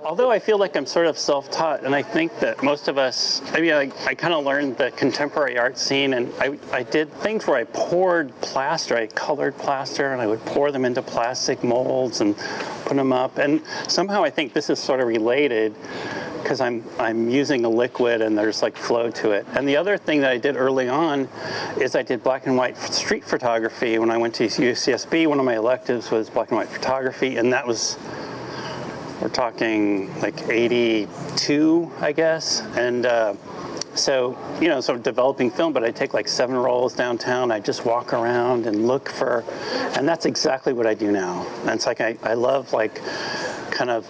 although I feel like I'm sort of self-taught, and I think that most of us, I mean, I kind of learned the contemporary art scene, and I did things where I poured plaster, I colored plaster, and I would pour them into plastic molds and put them up. And somehow I think this is sort of related, because I'm using a liquid and there's like flow to it. And the other thing that I did early on is I did black and white street photography. When I went to UCSB, one of my electives was black and white photography, and that was, we're talking like 82, I guess. And so, you know, sort of developing film, but I take like 7 rolls downtown. I just walk around and look for, and that's exactly what I do now. And it's like, I love like, kind of,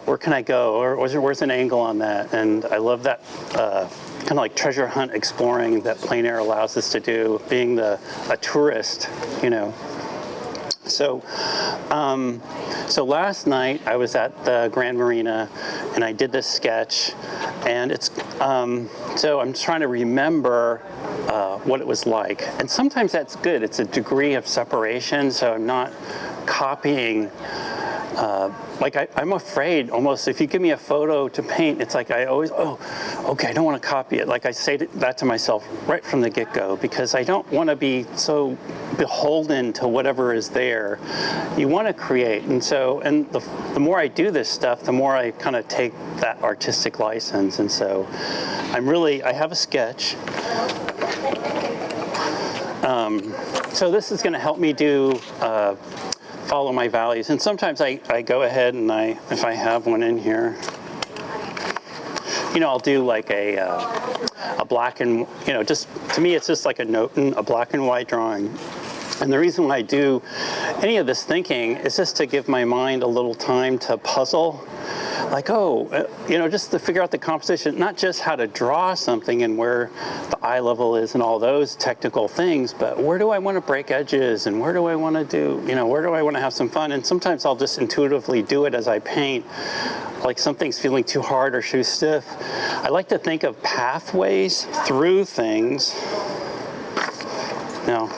where can I go? Or where's an angle on that? And I love that kind of like treasure hunt exploring that plein air allows us to do, being a tourist, you know. So, so last night I was at the Grand Marina and I did this sketch, and it's, so I'm trying to remember what it was like. And sometimes that's good. It's a degree of separation, so I'm not copying. Like I'm afraid almost, if you give me a photo to paint, it's like I always, oh, okay, I don't want to copy it. Like I say that to myself right from the get-go, because I don't want to be so beholden to whatever is there. You want to create. And so, and the more I do this stuff, the more I kind of take that artistic license. And so I have a sketch. So this is going to help me do follow my values, and sometimes I go ahead and if I have one in here, you know, I'll do like a black and, you know, just to me it's just like a black and white drawing. And the reason why I do any of this thinking is just to give my mind a little time to puzzle. Like, oh, you know, just to figure out the composition, not just how to draw something and where the eye level is and all those technical things, but where do I want to break edges, and where do I want to do, you know, where do I want to have some fun? And sometimes I'll just intuitively do it as I paint, like something's feeling too hard or too stiff. I like to think of pathways through things. Now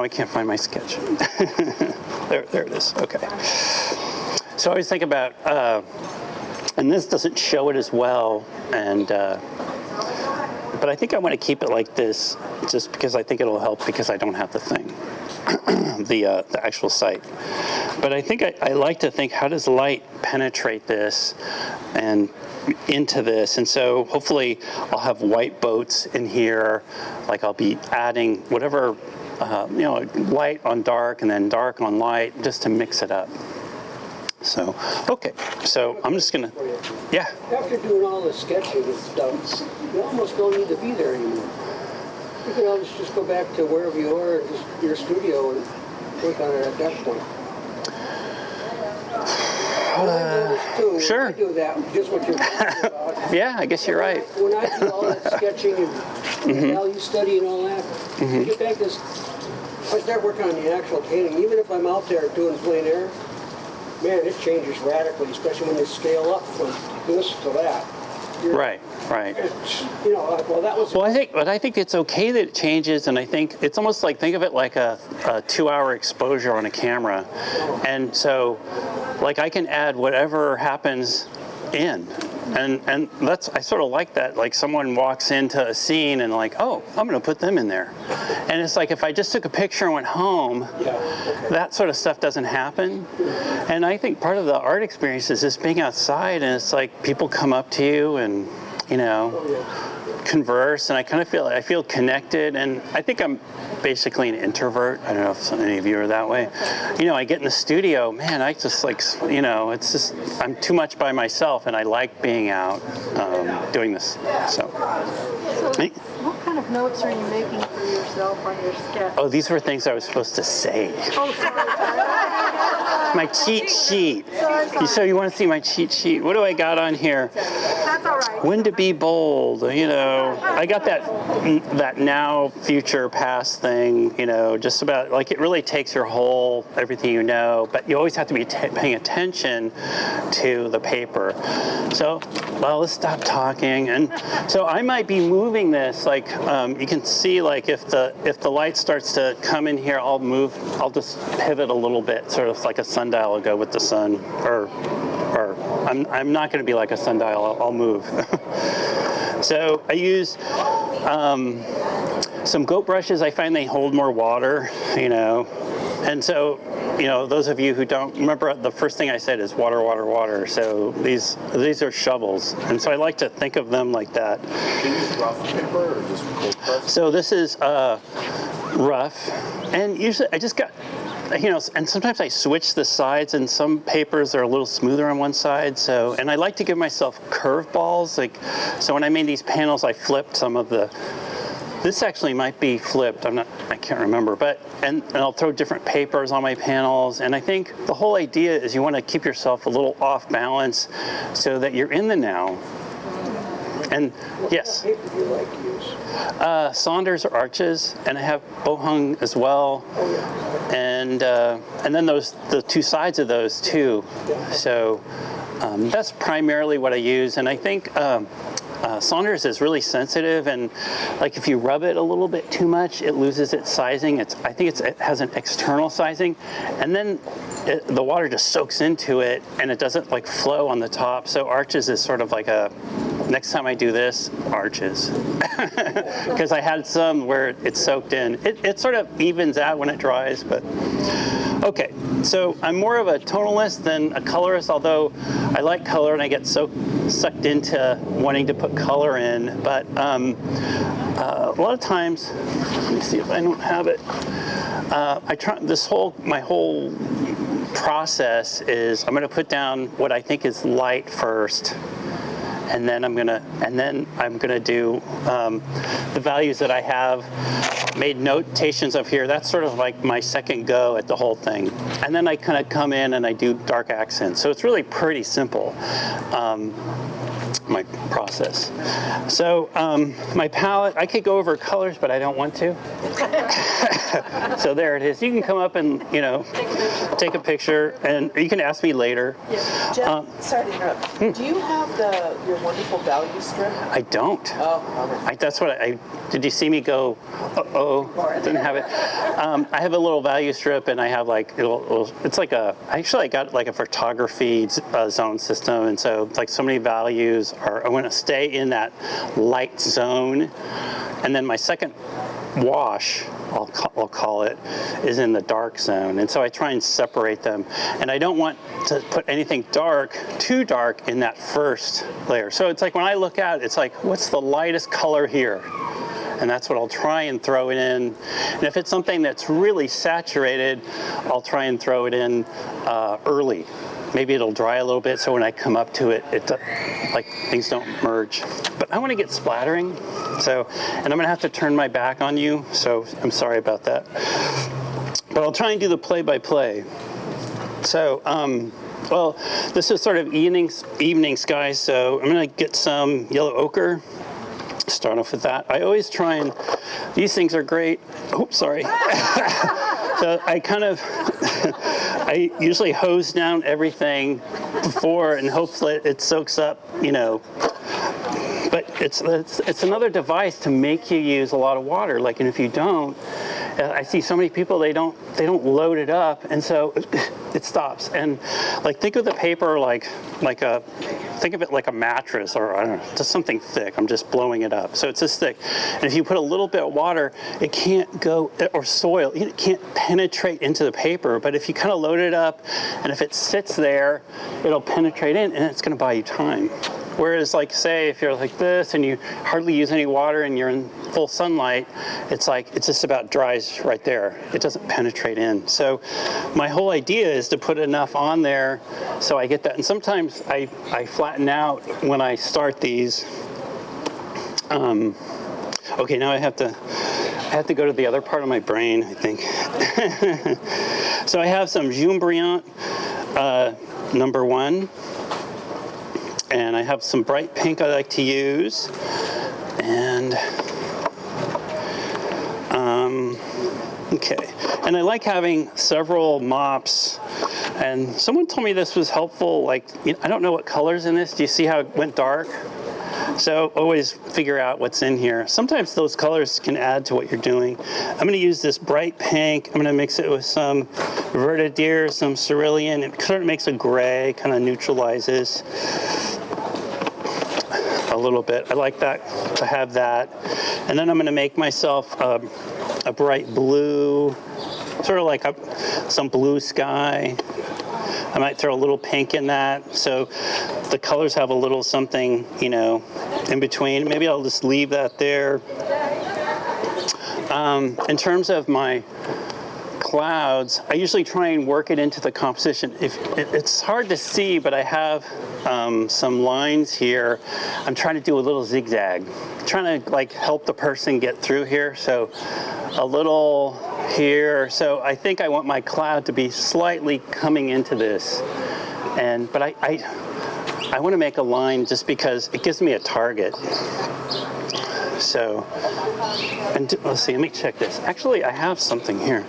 I can't find my sketch. There it is, okay. So I always think about, and this doesn't show it as well, and but I think I want to keep it like this, just because I think it'll help, because I don't have the thing, the actual site. But I think I like to think, how does light penetrate this and into this? And so hopefully I'll have white boats in here, like I'll be adding whatever, you know, light on dark and then dark on light, just to mix it up. So, okay, so I'm just gonna, yeah. After doing all the sketching and stuff, you almost don't need to be there anymore. You can always just go back to wherever you are, just your studio, and work on it at that point. I noticed too, sure. I do that, just what you're talking about. Yeah, I guess you're right. When I do all that sketching and value study and all that, I get back this, if I start working on the actual painting, even if I'm out there doing plein air, man, it changes radically, especially when you scale up from this to that. Right. You know, well, that was. Well, I think it's okay that it changes, and I think it's almost like, think of it like a 2-hour exposure on a camera, and so, like, I can add whatever happens in. And that's, I sort of like that, like someone walks into a scene and like, oh, I'm going to put them in there. And it's like, if I just took a picture and went home, that sort of stuff doesn't happen. And I think part of the art experience is just being outside, and it's like people come up to you and, you know, converse, and I feel connected, and I think I'm basically an introvert. I don't know if any of you are that way. You know, I get in the studio, man, I just like, you know, it's just, I'm too much by myself, and I like being out doing this. So what kind of notes are you making for yourself on your sketch? Oh, these were things I was supposed to say. Oh, sorry. My cheat sheet. Sorry. So you want to see my cheat sheet? What do I got on here? That's all right. When to be bold, you know. I got that now, future, past thing, you know, just about, like, it really takes your whole, everything you know, but you always have to be paying attention to the paper. So, well, let's stop talking. And so I might be moving this, like, you can see, like, if the light starts to come in here, I'll just pivot a little bit, sort of like a sundial will go with the sun, or I'm not going to be like a sundial. I'll move. So I use some goat brushes. I find they hold more water, you know, and so, you know, those of you who don't remember, the first thing I said is water, water, water. So these are shovels, and so I like to think of them like that. Do you use rough paper or just cold press? So this is rough, and usually I just got, you know, and sometimes I switch the sides, and some papers are a little smoother on one side. So, and I like to give myself curve balls, like, so when I made these panels, I flipped some of the. This actually might be flipped. I can't remember, but and I'll throw different papers on my panels. And I think the whole idea is you want to keep yourself a little off balance, so that you're in the now. And yes. What paper do you like to use? Saunders or Arches, and I have Bohung as well, and then the two sides of those too. So that's primarily what I use, and I think Saunders is really sensitive, and like if you rub it a little bit too much, it loses its sizing. I think it has an external sizing, and then the water just soaks into it, and it doesn't like flow on the top. So Arches is sort of like a. Next time I do this, Arches, because I had some where it soaked in. It sort of evens out when it dries, but okay. So I'm more of a tonalist than a colorist, although I like color and I get sucked into wanting to put color in. But a lot of times, let me see if I don't have it. I try my whole process is I'm going to put down what I think is light first. And then I'm gonna do the values that I have made notations of here. That's sort of like my second go at the whole thing. And then I kind of come in and I do dark accents. So it's really pretty simple, my process. So my palette, I could go over colors, but I don't want to. So there it is. You can come up and, you know, take a picture, and you can ask me later. Yeah. Geoff, sorry to interrupt. Do you have your wonderful value strip? I don't. Oh, okay. That's what did you see me go, didn't have it. I have a little value strip, and I have like, it's like I got like a photography zone system, and so like so many values I want to stay in that light zone. And then my second wash, I'll call it, is in the dark zone. And so I try and separate them. And I don't want to put anything too dark in that first layer. So it's like when I look at it, it's like, what's the lightest color here? And that's what I'll try and throw it in. And if it's something that's really saturated, I'll try and throw it in early. Maybe it'll dry a little bit, so when I come up to it, like things don't merge. But I want to get splattering, and I'm gonna have to turn my back on you, so I'm sorry about that. But I'll try and do the play-by-play. So, well, this is sort of evening sky, so I'm gonna get some yellow ochre. Start off with that. I always try and, these things are great. Oops, sorry. So I usually hose down everything before and hope that it soaks up, you know. But it's another device to make you use a lot of water. Like, and if you don't, I see so many people, they don't load it up, and so it stops. And like, think of the paper think of it like a mattress, or I don't know, just something thick. I'm just blowing it up. So it's this thick. And if you put a little bit of water, it can't go, or soil, it can't penetrate into the paper. But if you kind of load it up, and if it sits there, it'll penetrate in, and it's going to buy you time. Whereas, like, say, if you're like this and you hardly use any water and you're in full sunlight, it's like, it's just about dries right there. It doesn't penetrate in. So my whole idea is to put enough on there so I get that. And sometimes I flatten out when I start these. Okay, now I have to go to the other part of my brain, I think. So I have some Jaune Brillant number 1. And I have some bright pink I like to use. And, okay. And I like having several mops. And someone told me this was helpful. Like, I don't know what color's in this. Do you see how it went dark? So always figure out what's in here. Sometimes those colors can add to what you're doing. I'm going to use this bright pink. I'm going to mix it with some vertidere, some cerulean. It sort of makes a gray, kind of neutralizes a little bit. I like that, to have that. And then I'm going to make myself a bright blue, sort of like some blue sky. I might throw a little pink in that, so the colors have a little something, you know, in between. Maybe I'll just leave that there. In terms of my clouds, I usually try and work it into the composition. It's hard to see, but I have some lines here. I'm trying to do a little zigzag, trying to like help the person get through here. So a little here. So I think I want my cloud to be slightly coming into this, but I want to make a line just because it gives me a target. So, and let's see, let me check this. Actually, I have something here.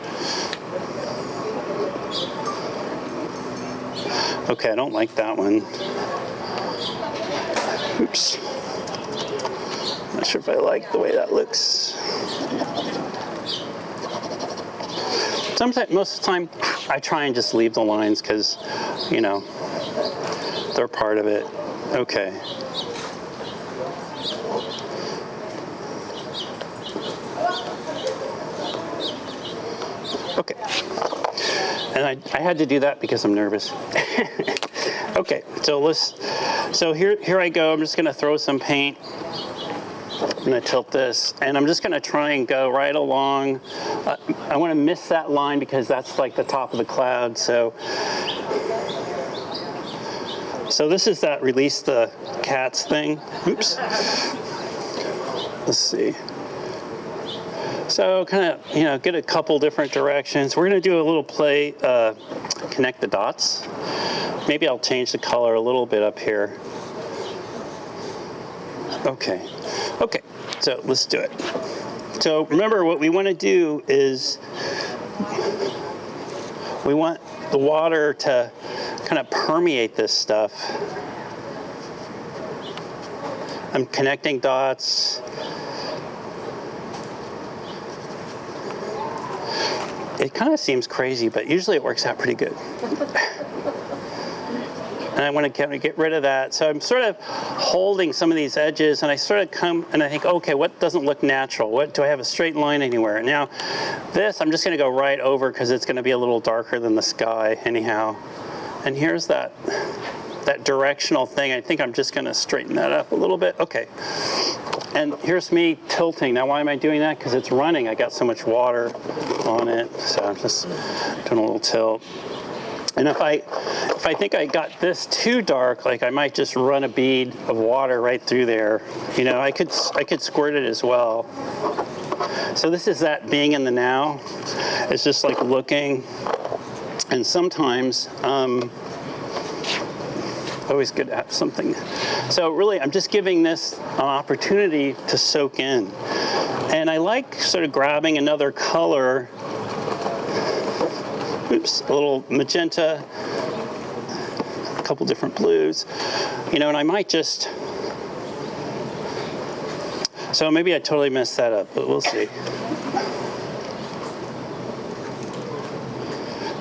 Okay, I don't like that one. Oops. Not sure if I like the way that looks. Sometimes, most of the time, I try and just leave the lines because, you know, they're part of it. Okay. Okay. And I had to do that because I'm nervous. Okay, so here I go. I'm just going to throw some paint. I'm going to tilt this, and I'm just going to try and go right along. I want to miss that line because that's like the top of the cloud. So this is that release the cats thing. Oops. Let's see. So kind of, you know, get a couple different directions. We're going to do a little play, connect the dots. Maybe I'll change the color a little bit up here. Okay. Okay, so let's do it. So remember, what we want to do is we want the water to kind of permeate this stuff. I'm connecting dots. It kind of seems crazy, but usually it works out pretty good. And I want to kind of get rid of that. So I'm sort of holding some of these edges, and I sort of come and I think, okay, what doesn't look natural? What do I have a straight line anywhere? Now, this I'm just going to go right over because it's going to be a little darker than the sky anyhow. And here's that directional thing. I think I'm just going to straighten that up a little bit. Okay. And here's me tilting. Now, why am I doing that? Because it's running. I got so much water on it, so I'm just doing a little tilt. And if I think I got this too dark, like I might just run a bead of water right through there. You know, I could squirt it as well. So this is that being in the now. It's just like looking, and sometimes always good to have something. So really, I'm just giving this an opportunity to soak in. And I like sort of grabbing another color. Oops, a little magenta, a couple different blues, you know, and I might just, so maybe I totally messed that up, but we'll see.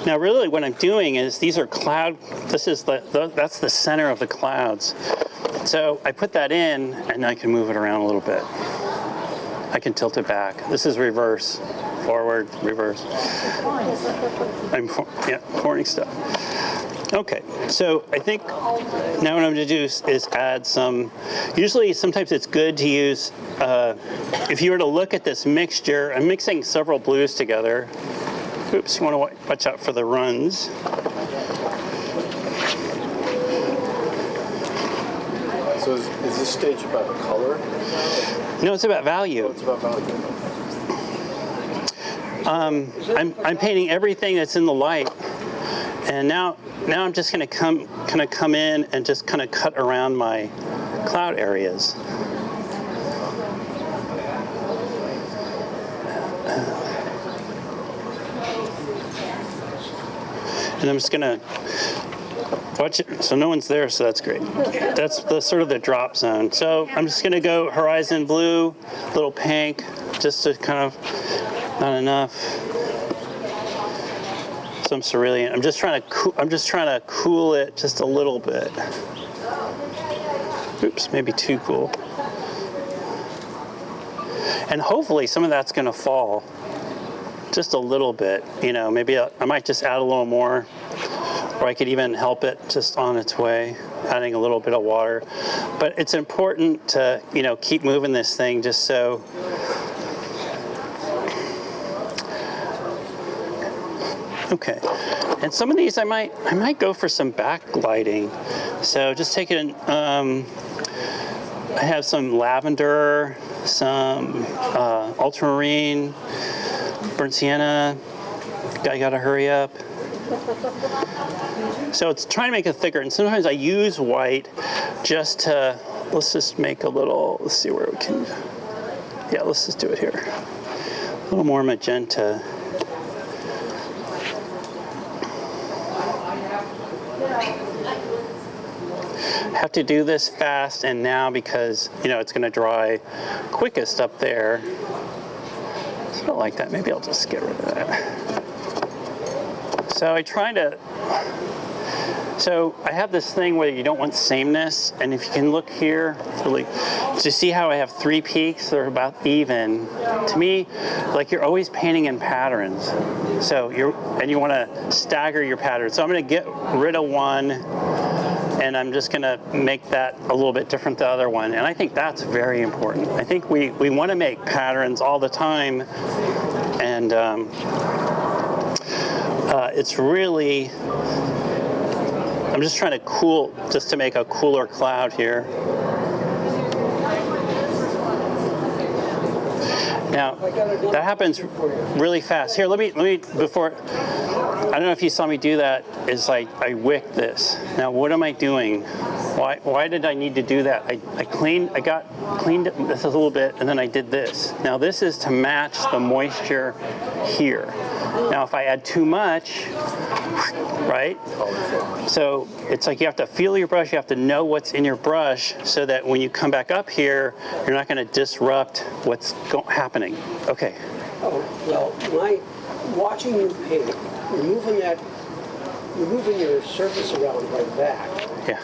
Now really what I'm doing is these are cloud, this is that's the center of the clouds. So I put that in and I can move it around a little bit. I can tilt it back. This is reverse. Forward, reverse. I'm pouring stuff. Okay, so I think now what I'm going to do is add some, usually sometimes it's good to use, if you were to look at this mixture, I'm mixing several blues together. Oops, you want to watch out for the runs. So is this stage about color? No, it's about value. Oh, it's about value. I'm painting everything that's in the light, and now I'm just going to come in and just kind of cut around my cloud areas. And I'm just going to Watch it. So no one's there, so that's great. That's the sort of the drop zone. So I'm just gonna go horizon blue, little pink, just to kind of, not enough. Some cerulean. I'm just trying to cool it just a little bit. Oops, maybe too cool. And hopefully some of that's going to fall just a little bit. You know, maybe I might just add a little more, or I could even help it just on its way, adding a little bit of water. But it's important to, you know, keep moving this thing just so. Okay, and some of these I might go for some backlighting. So just take it in, I have some lavender, some ultramarine, burnt sienna. I gotta hurry up. So it's trying to make it thicker, and sometimes I use white just to, let's just make a little, let's see where we can, yeah, let's just do it here. A little more magenta. Have to do this fast and now because, you know, it's going to dry quickest up there. It's not like that. Maybe I'll just get rid of that. So so I have this thing where you don't want sameness, and if you can look here, really, to see how I have 3 peaks, they're about even. To me, like you're always painting in patterns. So you want to stagger your patterns. So I'm going to get rid of one, and I'm just going to make that a little bit different than the other one. And I think that's very important. I think we want to make patterns all the time, and it's really, I'm just trying to just to make a cooler cloud here. Now, that happens really fast. Here, let me, before, I don't know if you saw me do that, is I wicked this. Now, what am I doing? Why did I need to do that? I cleaned it this a little bit, and then I did this. Now, this is to match the moisture here. Now, if I add too much, right? So it's like you have to feel your brush, you have to know what's in your brush so that when you come back up here, you're not going to disrupt what's happening. Okay. Oh, well, watching you paint, removing your surface around like that. Yeah.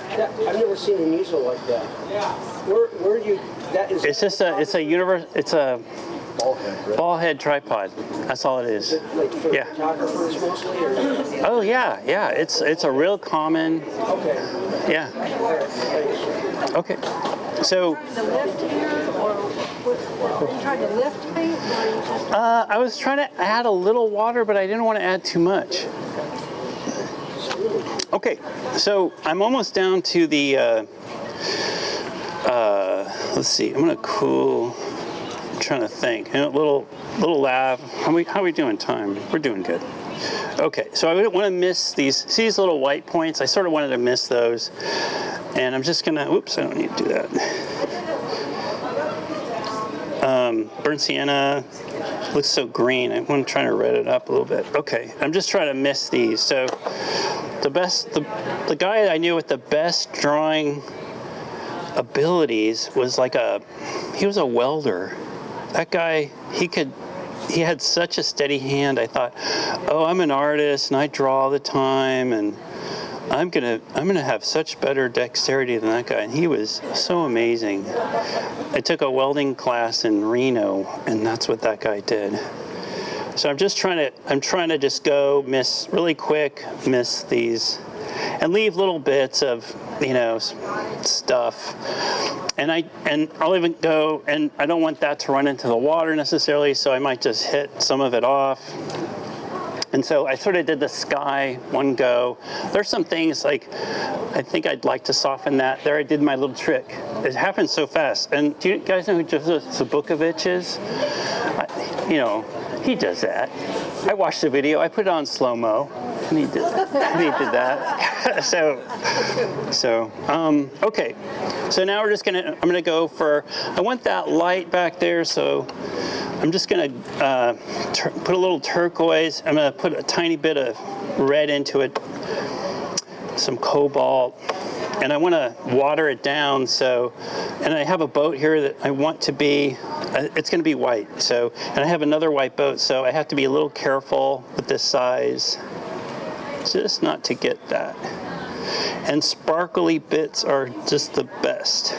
I've never seen an easel like that. Where do you, that is... It's a ball head tripod. That's all it is. Like for photographers mostly? Or? Oh yeah. It's a real common. Okay. Yeah. Okay. So. Trying to lift here, or are you trying to lift paint? Or are you just... I was trying to add a little water, but I didn't want to add too much. Okay. So I'm almost down to the. Let's see. I'm gonna cool. I'm trying to think. A little lav. How are we doing time? We're doing good. Okay, so I wouldn't want to miss these little white points. I sort of wanted to miss those. And I'm just gonna, oops, I don't need to do that. Burnt sienna looks so green. I'm trying to red it up a little bit. Okay, I'm just trying to miss these. So the guy I knew with the best drawing abilities was he was a welder. That guy, he had such a steady hand. I thought, oh, I'm an artist and I draw all the time, and I'm gonna have such better dexterity than that guy. And he was so amazing. I took a welding class in Reno, and that's what that guy did. So I'm trying to just go miss really quick, miss these, and leave little bits of, you know, stuff. And I'll even go, and I don't want that to run into the water necessarily, so I might just hit some of it off. And so I sort of did the sky one go. There's some things like, I think I'd like to soften that. There I did my little trick. It happened so fast. And do you guys know who Joseph Zabukovich is? You know, he does that. I watched the video, I put it on slow-mo, and he did that. Okay. So now I'm gonna go for, I want that light back there, so I'm just gonna put a little turquoise. I'm gonna put a tiny bit of red into it some cobalt, and I want to water it down. So, and I have a boat here that I want to be, it's going to be white. So, and I have another white boat, so I have to be a little careful with this size, just not to get that. And sparkly bits are just the best.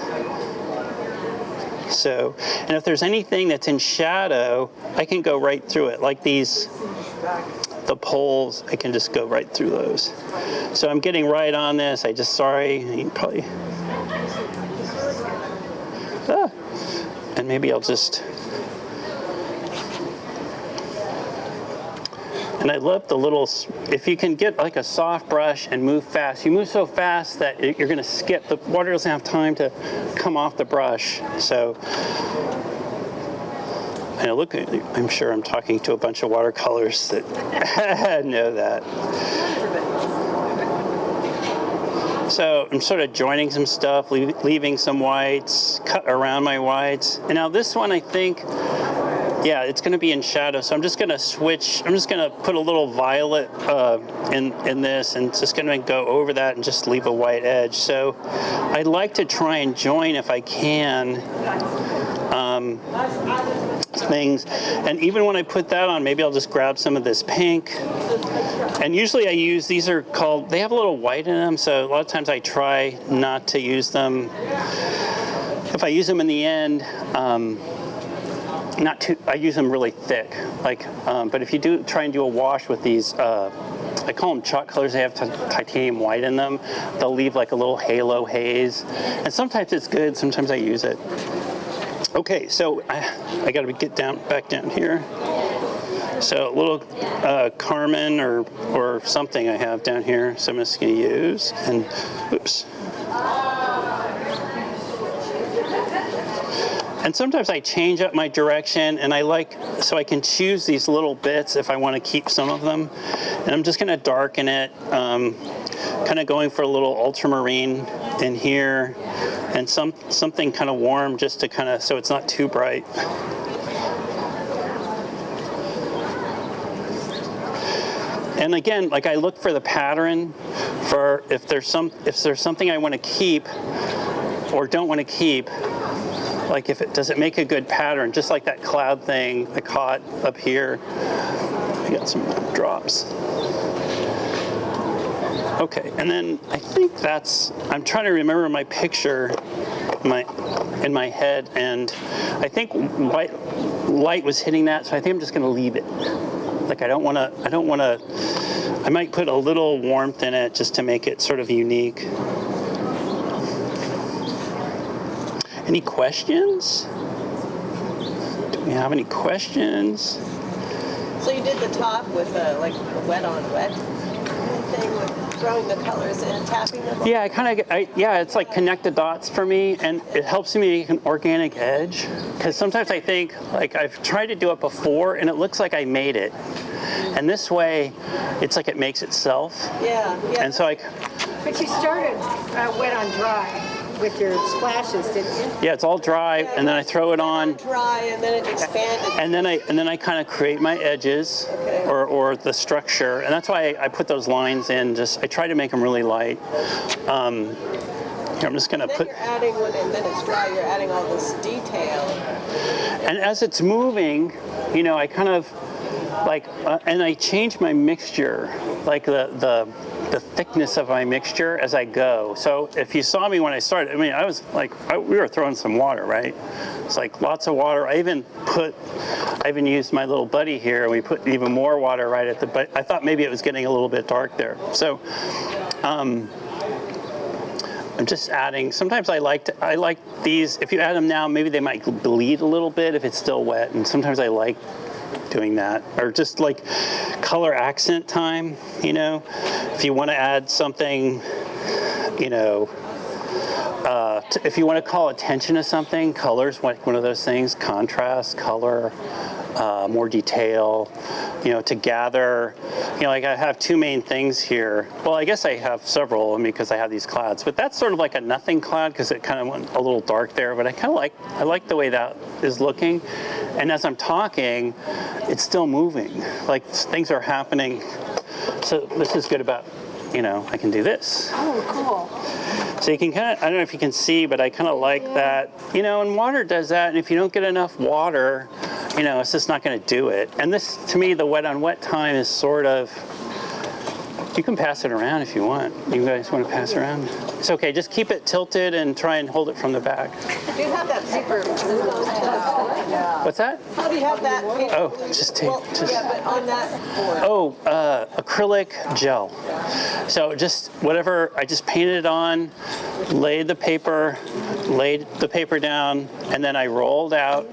So, and if there's anything that's in shadow, I can go right through it. Like these, the poles, I can just go right through those. So I'm getting right on this. Sorry, you probably, and maybe I'll just, and I love the little, if you can get like a soft brush and move fast, you move so fast that you're going to skip, the water doesn't have time to come off the brush. So, and look, I'm sure I'm talking to a bunch of watercolors that know that. So I'm sort of joining some stuff, leaving some whites, cut around my whites. And now this one, I think, yeah, it's going to be in shadow, so I'm just going to switch. I'm just going to put a little violet in this, and just going to go over that and just leave a white edge. So I'd like to try and join, if I can, things. And even when I put that on, maybe I'll just grab some of this pink. And usually I use, these are called, they have a little white in them, so a lot of times I try not to use them. If I use them in the end, not too, I use them really thick, like, but if you do try and do a wash with these, I call them chalk colors, they have titanium white in them, they'll leave like a little halo haze, and sometimes it's good, sometimes I use it. Okay, so I gotta get back down here. So a little Carmen or something I have down here, so I'm just gonna use, and oops. And sometimes I change up my direction, and so I can choose these little bits if I want to keep some of them. And I'm just going to darken it, kind of going for a little ultramarine in here, and something kind of warm just to kind of, so it's not too bright. And again, like I look for the pattern for if there's something I want to keep or don't want to keep. Like does it make a good pattern? Just like that cloud thing I caught up here. I got some drops. Okay, and then I think I'm trying to remember my picture in my head, and I think white light was hitting that, so I think I'm just gonna leave it. Like I might put a little warmth in it just to make it sort of unique. Any questions? Do we have any questions? So you did the top with like wet on wet thing with throwing the colors in, tapping them? Yeah, it's like connect the dots for me, and it helps me make an organic edge. Because sometimes I think, like I've tried to do it before, and it looks like I made it. And this way, it's like it makes itself. Yeah. And so But you started wet on dry with your splashes, didn't you? Yeah, it's all dry, and then I throw it on. Dry, and then it expanded. And then I kind of create my edges, okay, or the structure, and that's why I put those lines in. I try to make them really light. Here, I'm just gonna You're adding, and then it's dry, you're adding all this detail. And as it's moving, I kind of and I change my mixture, like the thickness of my mixture as I go. So if you saw me when I started, I was like, we were throwing some water, right? It's like lots of water. I even used my little buddy here, and we put even more water right at but I thought maybe it was getting a little bit dark there. So I'm just adding, sometimes I like these, if you add them now, maybe they might bleed a little bit if it's still wet, and sometimes I like doing that, or just like color accent time, if you want to add something, if you want to call attention to something, color's one of those things, contrast, color, more detail, to gather, like I have two main things here. Well, I guess I have several, because I have these clouds, but that's sort of like a nothing cloud because it kind of went a little dark there, but I like the way that is looking. And as I'm talking, it's still moving, like things are happening. So this is good about you know, I can do this. Oh, cool. So you can kind of, I don't know if you can see, but I kind of like that, you know, and water does that. And if you don't get enough water, you know, it's just not going to do it. And this, to me, the wet on wet time is sort of, you can pass it around if you want. You guys want to pass it around? It's okay, just keep it tilted and try and hold it from the back. Do you have that paper glue on top? What's that? How do you have that paper Oh, glue? just tape. Well, yeah, but on that board. Oh, acrylic gel. So just whatever, I just painted it on, laid the paper down, and then I rolled out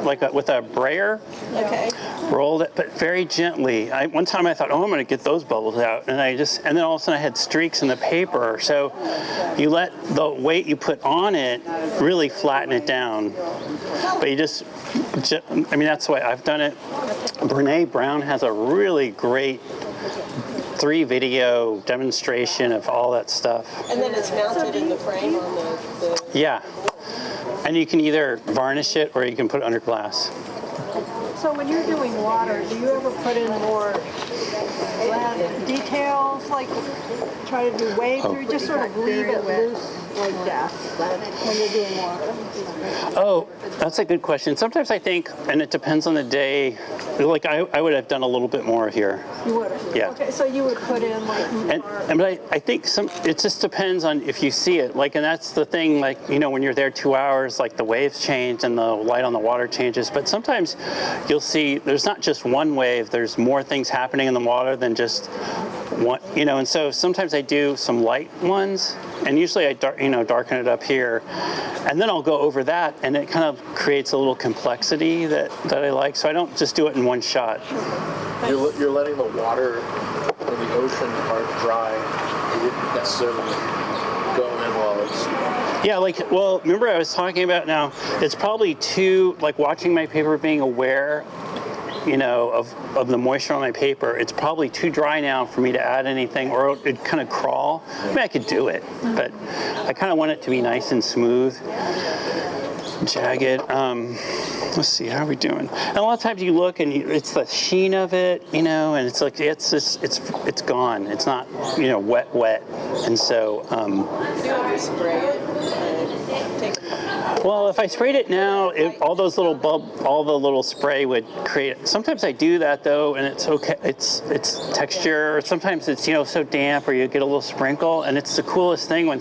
like with a brayer. Okay. Rolled it, but very gently. One time I thought, oh, I'm going to get those bubbles out, and then all of a sudden I had streaks in the paper. So you let the weight you put on it really flatten it down. But you I mean, that's the way I've done it. Brene Brown has a really great 3-video demonstration of all that stuff. And then it's mounted in the frame on the Yeah. And you can either varnish it or you can put it under glass. So when you're doing water, do you ever put in more details, like try to do waves, or you just sort of leave it loose like that when you're doing water? Oh, that's a good question. Sometimes I think, and it depends on the day, like I would have done a little bit more here. You would have? Yeah. Okay, so you would put in like more. But I think it just depends on if you see it. Like, and that's the thing, like, you know, when you're there 2 hours, like the waves change and the light on the water changes. But sometimes you'll see there's not just one wave, there's more things happening in the water than just one, you know, and so sometimes I do some light ones, and usually I darken it up here, and then I'll go over that, and it kind of creates a little complexity that I like. So I don't just do it in one shot. You're letting the water in the ocean part dry. You didn't necessarily go in while it's... Yeah, like, well, remember I was talking about now, it's probably like watching my paper, being aware, you know, of the moisture on my paper. It's probably too dry now for me to add anything, or it'd kind of crawl. I mean, I could do it, but I kind of want it to be nice and smooth, jagged. Let's see, how are we doing? And a lot of times you look and it's the sheen of it, you know, and it's like it's gone. It's not, you know, wet, and so. Do you ever spray it? Well, if I sprayed it now, all the little spray would create. Sometimes I do that though, and it's okay. It's texture. Or sometimes it's, you know, so damp, or you get a little sprinkle, and it's the coolest thing when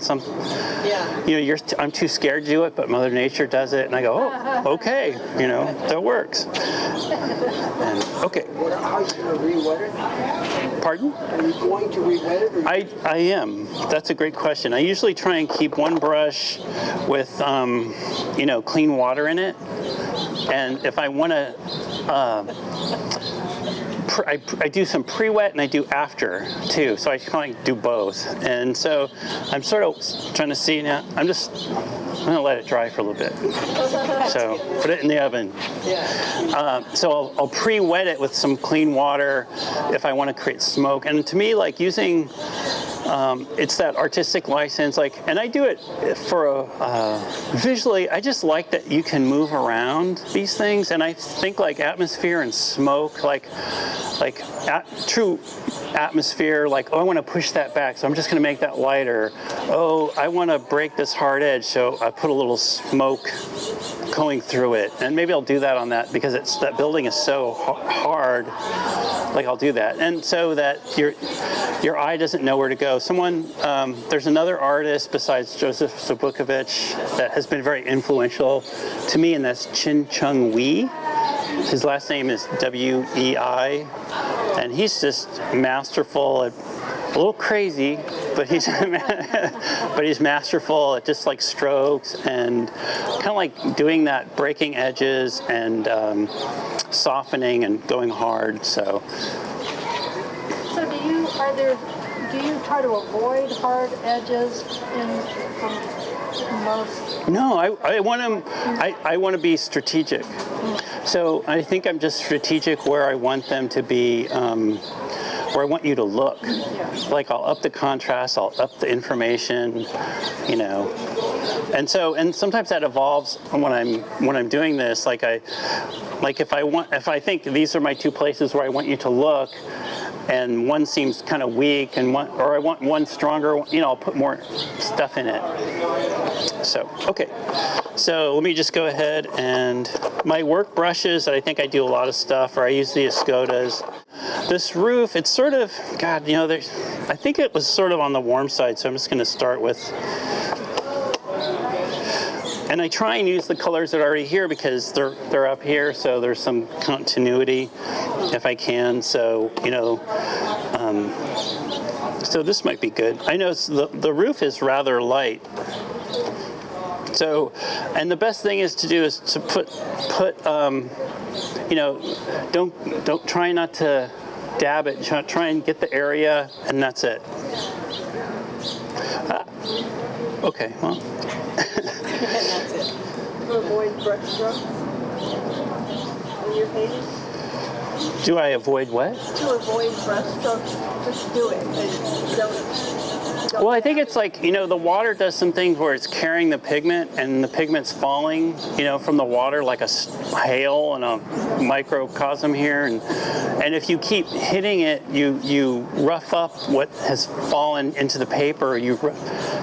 you know, I'm too scared to do it, but Mother Nature does it, and I go, oh, okay, you know, that works. And okay. How are you going to re-wet it? Pardon? Are you going to re-wet it? Or I am. That's a great question. I usually try and keep one brush with, you know, clean water in it. And if I want to, I do some pre-wet and I do after too. So I kind of do both. And so I'm sort of trying to see now. I'm going to let it dry for a little bit. So put it in the oven. So I'll pre-wet it with some clean water if I want to create smoke. And to me, like using, it's that artistic license, like, and I do it for visually. I just like that you can move around these things, and I think like atmosphere and smoke, like true atmosphere. Like, oh, I want to push that back, so I'm just going to make that lighter. Oh, I want to break this hard edge, so I put a little smoke going through it, and maybe I'll do that on that because that building is so hard. Like, I'll do that, and so that your eye doesn't know where to go. There's another artist besides Joseph Sobukovich that has been very influential to me, and that's Chin Chung Wei. His last name is W-E-I, and he's just masterful, a little crazy, but he's masterful at just like strokes and kind of like doing that, breaking edges and softening and going hard. So do you try to avoid hard edges from most? no, I want to be strategic. So I think I'm just strategic where I want them to be, where I want you to look. Like, I'll up the contrast, I'll up the information, you know. And sometimes that evolves when I'm doing this. Like if I think these are my two places where I want you to look, and one seems kind of weak, and I want one stronger, you know, I'll put more stuff in it. So, okay. So let me just go ahead, and my work brushes that I think I do a lot of stuff, or I use the Escodas. This roof, it's sort of, God, you know, I think it was sort of on the warm side, so I'm just going to start with, and I try and use the colors that are already here because they're up here, so there's some continuity if I can. So, you know, so this might be good. I know the roof is rather light. So, and the best thing is to do is to put you know, don't try not to dab it. Try and get the area, and that's it. Okay, well. And that's it. To avoid brush strokes when you're painting. Do I avoid what? To avoid brush strokes, just do it. And don't Well, I think it's like, you know, the water does some things where it's carrying the pigment, and the pigment's falling, you know, from the water like a hail and a microcosm here, and if you keep hitting it, you rough up what has fallen into the paper.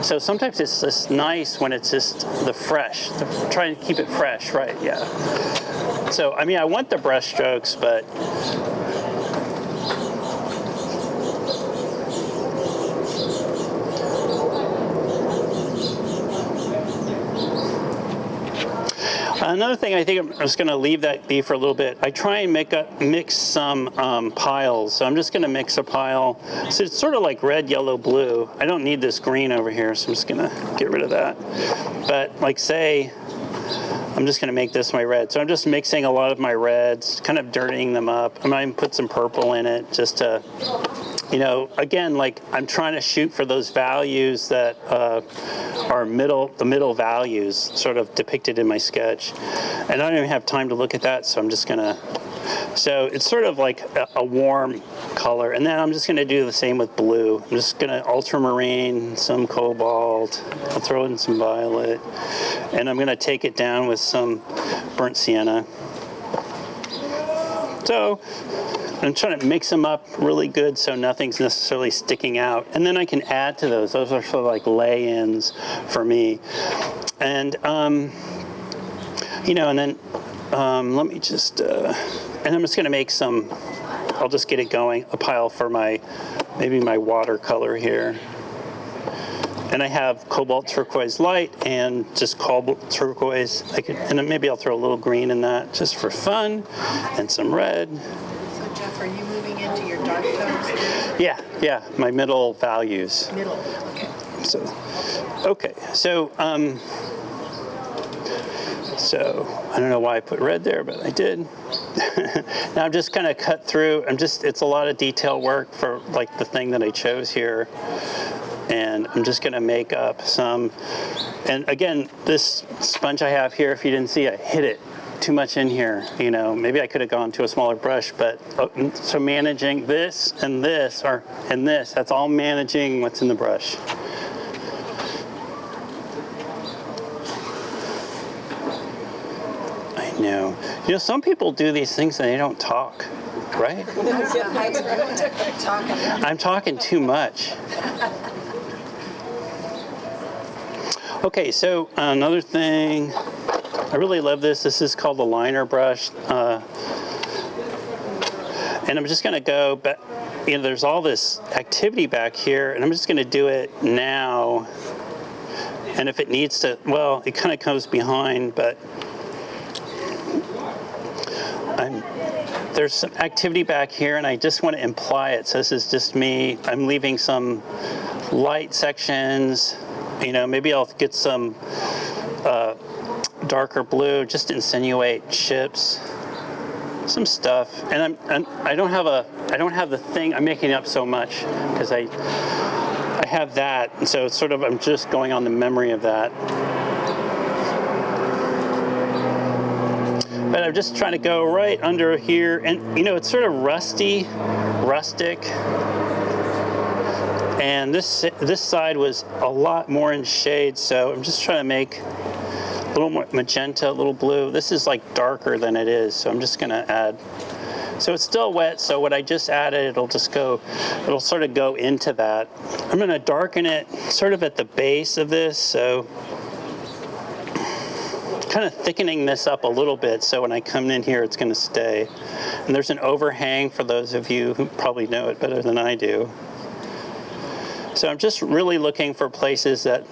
So sometimes it's just nice when it's just the fresh. Try to keep it fresh, right? Yeah. So I mean, I want the brush strokes, but. Another thing, I think I'm just going to leave that be for a little bit. I try and mix some piles. So I'm just going to mix a pile. So it's sort of like red, yellow, blue. I don't need this green over here, so I'm just going to get rid of that. But like say, I'm just going to make this my red. So I'm just mixing a lot of my reds, kind of dirtying them up. I might put some purple in it just to, you know, again, like I'm trying to shoot for those values that are the middle values sort of depicted in my sketch. And I don't even have time to look at that, so I'm just going to, so it's sort of like a warm color. And then I'm just going to do the same with blue. I'm just going to ultramarine, some cobalt, I'll throw in some violet, and I'm going to take it down with some burnt sienna. So I'm trying to mix them up really good so nothing's necessarily sticking out. And then I can add to those. Those are sort of like lay-ins for me. And, you know, and then let me just, and I'm just going to make some, I'll just get it going, a pile for maybe my watercolor here. And I have cobalt turquoise light and just cobalt turquoise. And then maybe I'll throw a little green in that just for fun, and some red. So Geoff, are you moving into your dark tones? Yeah, my middle values. Middle, okay. So I don't know why I put red there, but I did. Now I'm just kind of cut through. It's a lot of detail work for like the thing that I chose here. And I'm just going to make up some. And again, this sponge I have here, if you didn't see, I hit it too much in here. You know, maybe I could have gone to a smaller brush, but so managing this and this, and this, that's all managing what's in the brush. I know. You know, some people do these things and they don't talk, right? I'm talking too much. Okay, so another thing, I really love this. This is called the liner brush. And I'm just going to go, but you know, there's all this activity back here, and I'm just going to do it now. And if it needs to, well, it kind of comes behind, but there's some activity back here, and I just want to imply it. So this is just me. I'm leaving some light sections. You know, maybe I'll get some darker blue, just to insinuate chips, some stuff. And I don't have the thing. I'm making up so much because I have that, and so it's sort of I'm just going on the memory of that. But I'm just trying to go right under here, and you know, it's sort of rustic. And this side was a lot more in shade, so I'm just trying to make a little more magenta, a little blue. This is like darker than it is, so I'm just gonna add. So it's still wet, so what I just added, it'll sort of go into that. I'm gonna darken it sort of at the base of this, so kind of thickening this up a little bit, so when I come in here, it's gonna stay. And there's an overhang for those of you who probably know it better than I do. So I'm just really looking for places to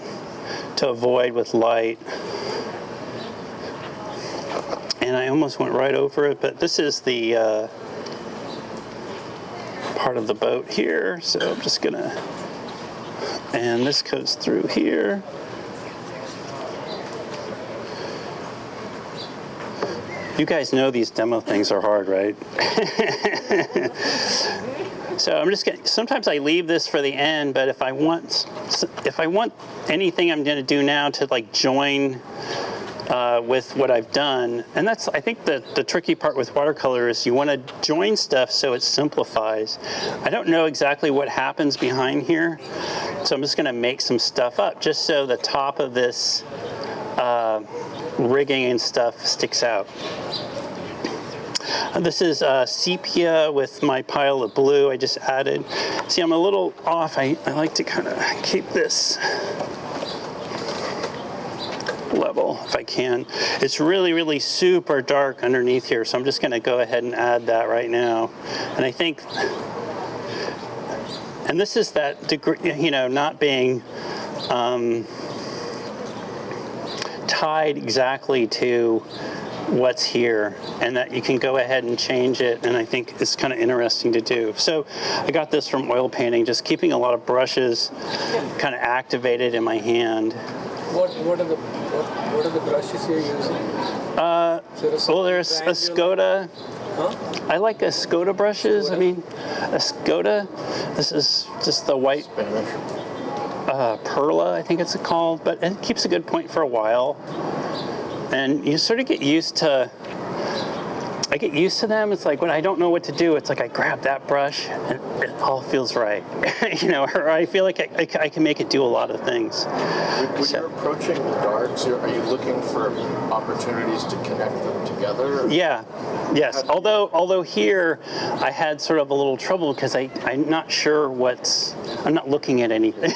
avoid with light. And I almost went right over it, but this is the part of the boat here, so I'm just gonna, and this goes through here. You guys know these demo things are hard, right? So I'm just gonna, sometimes I leave this for the end, but if I want anything I'm gonna do now to like join with what I've done, and that's, I think the tricky part with watercolor is you want to join stuff so it simplifies. I don't know exactly what happens behind here, so I'm just going to make some stuff up just so the top of this rigging and stuff sticks out. This is sepia with my pile of blue I just added. See, I'm a little off. I like to kind of keep this level if I can. It's really, really super dark underneath here, so I'm just going to go ahead and add that right now. And I think, and this is that degree, you know, not being tied exactly to what's here, and that you can go ahead and change it, and I think it's kind of interesting to do. So I got this from oil painting, just keeping a lot of brushes kind of activated in my hand. What are the brushes you're using? Well, there's a Skoda. Huh? I like a Skoda brushes. I mean, a Skoda. This is just the white Perla, I think it's called, but it keeps a good point for a while. And you sort of get used to, I get used to them. It's like when I don't know what to do, it's like I grab that brush and it all feels right. You know, or I feel like I can make it do a lot of things. When you're approaching the darks, are you looking for opportunities to connect them together? Yeah, yes. Although here I had sort of a little trouble because I'm not sure I'm not looking at anything.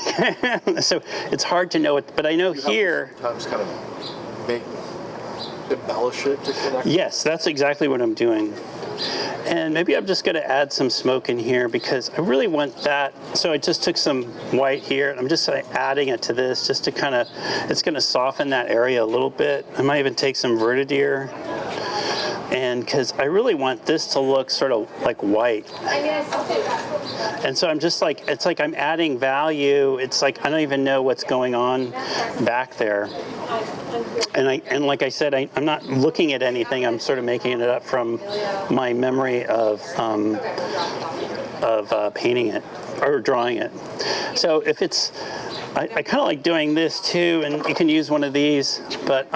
So it's hard to know it, but I know here. Sometimes kind of embellish it to connect. Yes, that's exactly what I'm doing. And maybe I'm just going to add some smoke in here because I really want that. So I just took some white here and I'm just adding it to this just to kind of, it's going to soften that area a little bit. I might even take some Vertidere. And because I really want this to look sort of like white. And so I'm just like, it's like I'm adding value. It's like I don't even know what's going on back there. And like I said, I'm not looking at anything. I'm sort of making it up from my memory of painting it or drawing it. So if it's, I kind of like doing this too, and you can use one of these, but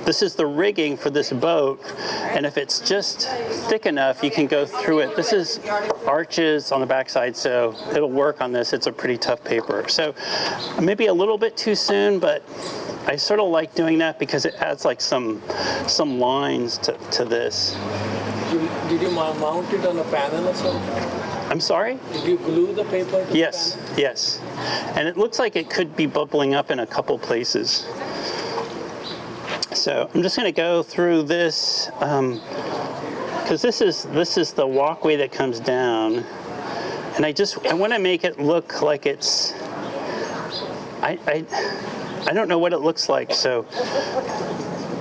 this is the rigging for this boat, and if it's just thick enough, you can go through it. This is arches on the backside, so it'll work on this. It's a pretty tough paper. So maybe a little bit too soon, but I sort of like doing that because it adds like some lines to this. Did you mount it on a panel or something? I'm sorry? Did you glue the paper to Yes, the panel? yes. And it looks like it could be bubbling up in a couple places. So I'm just going to go through this because this is the walkway that comes down, and I want to make it look like it's. I don't know what it looks like, so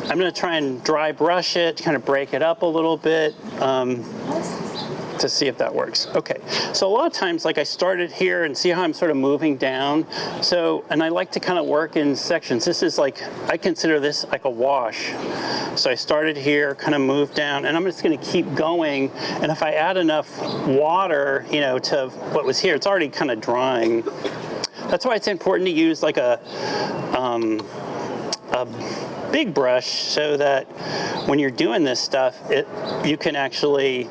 I'm going to try and dry brush it, kind of break it up a little bit. To see if that works. Okay, so a lot of times, like I started here and see how I'm sort of moving down. So, and I like to kind of work in sections. This is like, I consider this like a wash. So I started here, kind of moved down, and I'm just going to keep going. And if I add enough water, you know, to what was here, it's already kind of drying. That's why it's important to use like a big brush so that when you're doing this stuff, you can actually,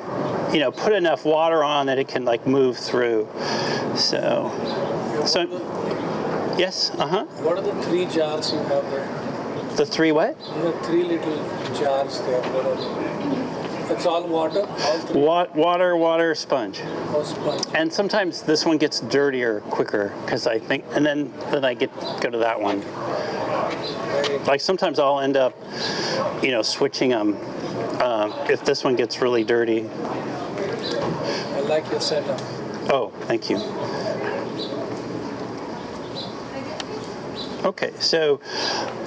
you know, put enough water on that it can like move through. So So, yes, What are the 3 jars you have there? The 3 what? You have 3 little jars there. What are they? It's all water? All 3? Water, sponge. Oh, sponge. And sometimes this one gets dirtier quicker because I think, and then I go to that one. Like sometimes I'll end up, switching them if this one gets really dirty. I like your setup. Oh, thank you. Okay, so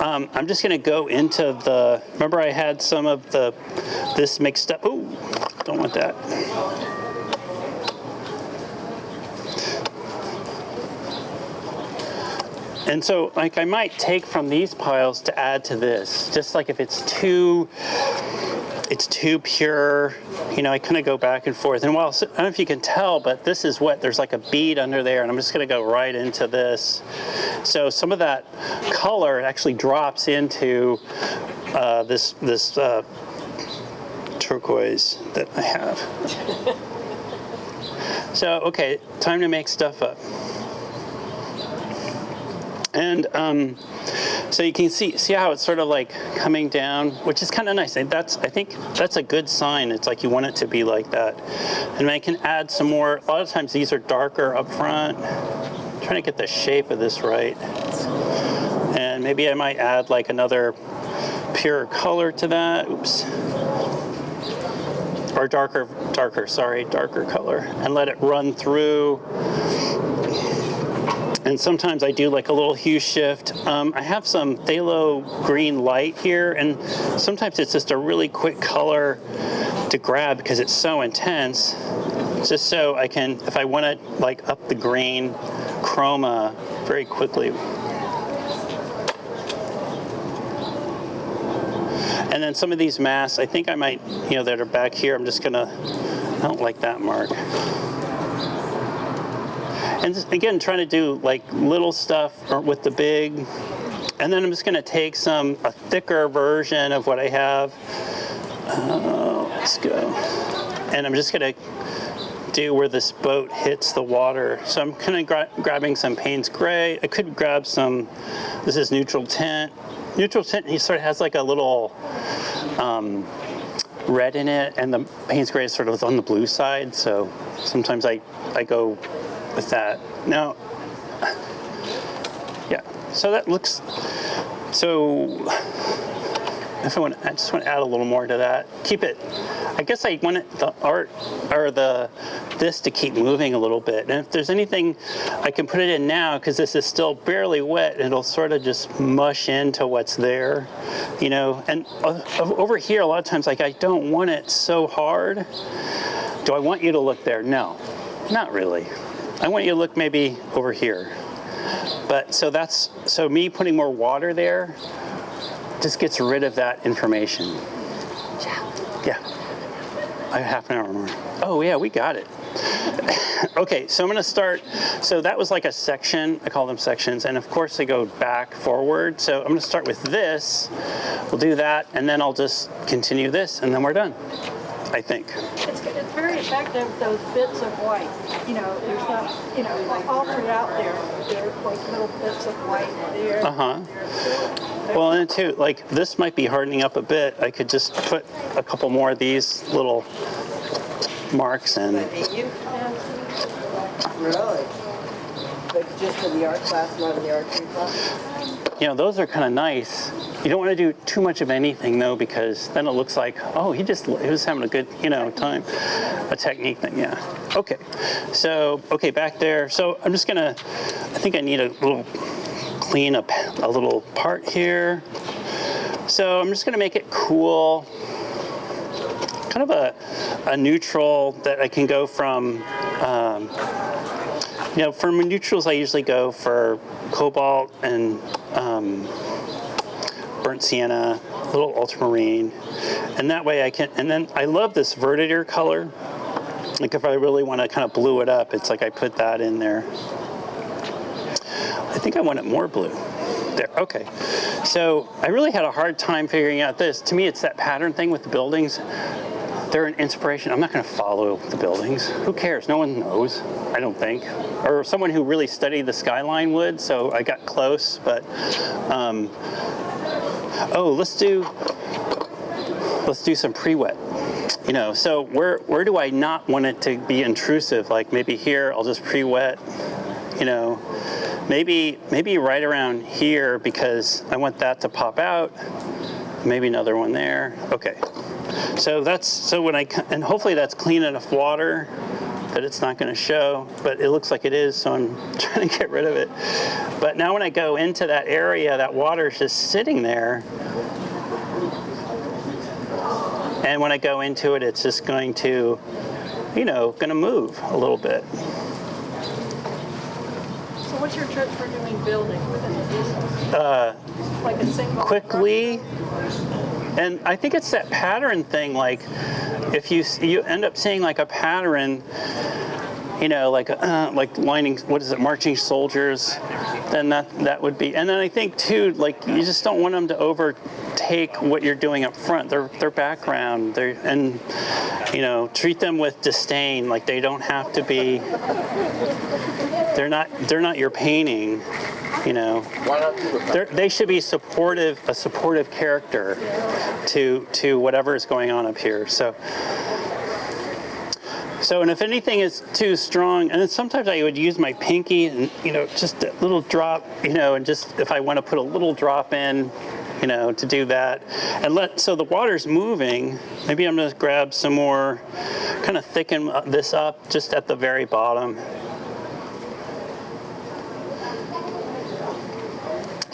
I'm just going to go into the. Remember, I had some of this mixed up. Oh, don't want that. And so, like, I might take from these piles to add to this, just like if it's too pure, I kind of go back and forth. And I don't know if you can tell, but this is wet. There's like a bead under there, and I'm just going to go right into this. So some of that color actually drops into this turquoise that I have. So, okay, time to make stuff up. And so you can see how it's sort of like coming down, which is kind of nice. And I think that's a good sign. It's like you want it to be like that. And I can add some more. A lot of times these are darker up front. I'm trying to get the shape of this right. And maybe I might add like another pure color to that. Oops. Or darker color. And let it run through. And sometimes I do like a little hue shift. I have some phthalo green light here, and sometimes it's just a really quick color to grab because it's so intense. Just so I can, if I want to like up the grain chroma very quickly. And then some of these masks, I think I might, that are back here, I don't like that mark. And just, again, trying to do like little stuff with the big. And then I'm just going to take a thicker version of what I have. Let's go. And I'm just going to do where this boat hits the water. So I'm kind of grabbing some Payne's Gray. I could grab this is neutral tint. Neutral tint, he sort of has like a little red in it, and the Payne's Gray is sort of on the blue side. So sometimes I go with that. Now, yeah, so that looks, so I just want to add a little more to that. Keep it, I guess I want the art, or this to keep moving a little bit. And if there's anything, I can put it in now, because this is still barely wet, and it'll sort of just mush into what's there, And over here, a lot of times, like, I don't want it so hard. Do I want you to look there? No, not really. I want you to look maybe over here. But so me putting more water there just gets rid of that information. Yeah. I have half an hour more. Oh yeah, we got it. Okay, so I'm gonna start. So that was like a section, I call them sections, and of course they go back, forward. So I'm gonna start with this. We'll do that, and then I'll just continue this, and then we're done, I think. It's very effective, those bits of white. There's not, all throughout there are like little bits of white there. Well, and too, like, this might be hardening up a bit. I could just put a couple more of these little marks in. Really? But just for the art class, not in the art class? Those are kind of nice. You don't want to do too much of anything, though, because then it looks like, oh, he was having a good, time. A technique thing, yeah. Okay. So, back there. So I'm just I think I need a little clean up a little part here. So I'm just going to make it cool. Kind of a neutral that I can go from, for neutrals I usually go for cobalt and burnt sienna, a little ultramarine, and that way I can, and then I love this verditer color. Like if I really want to kind of blue it up, it's like I put that in there. I think I want it more blue. There, okay. So I really had a hard time figuring out this. To me, it's that pattern thing with the buildings. they're an inspiration. I'm not going to follow the buildings. Who cares? No one knows, I don't think. Or someone who really studied the skyline would, so I got close, but oh, let's do some pre-wet. You know, so where do I not want it to be intrusive? Like maybe here I'll just pre-wet, you know, maybe right around here because I want that to pop out. Maybe another one there. Okay. So when and hopefully that's clean enough water that it's not going to show, but it looks like it is, so I'm trying to get rid of it. But now when I go into that area, that water is just sitting there. And when I go into it, it's just going to, you know, going to move a little bit. So what's your trick for doing building within the business? Like a single Quickly. And I think it's that pattern thing, like if you end up seeing like a pattern, you know, like lining, what is it, marching soldiers, then that would be. And then I think too, like you just don't want them to overtake what you're doing up front. Their background, and you know, treat them with disdain. Like they don't have to be. They're not your painting. You know, Why not do it? they should be a supportive character to whatever is going on up here. So, and if anything is too strong, and then sometimes I would use my pinky and, you know, just a little drop, you know, and just if I want to put a little drop in, you know, to do that, and so the water's moving. Maybe I'm going to grab some more, kind of thicken this up just at the very bottom.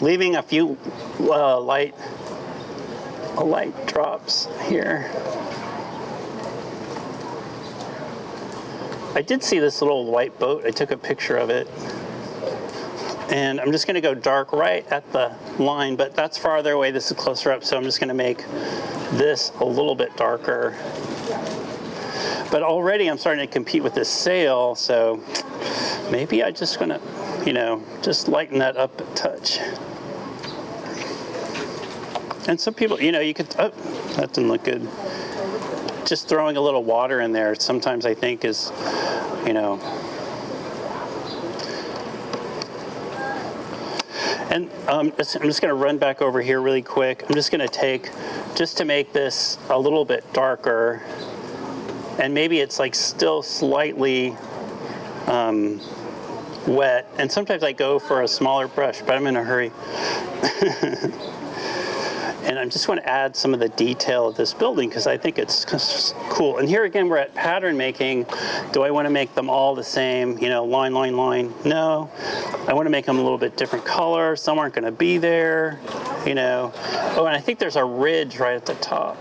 Leaving a few light drops here. I did see this little white boat. I took a picture of it. And I'm just going to go dark right at the line, but that's farther away. This is closer up, so I'm just going to make this a little bit darker. But already I'm starting to compete with this sail, so maybe I'm just going to, you know, just lighten that up a touch. And some people, you know, you could, oh, that didn't look good. Just throwing a little water in there sometimes I think is, you know. And I'm just going to run back over here really quick. I'm just going to take, just to make this a little bit darker, and maybe it's like still slightly wet. And sometimes I go for a smaller brush, but I'm in a hurry. And I just want to add some of the detail of this building because I think it's cool. And here again, we're at pattern making. Do I want to make them all the same, you know, line, line, line? No. I want to make them a little bit different color. Some aren't going to be there, you know. Oh, and I think there's a ridge right at the top.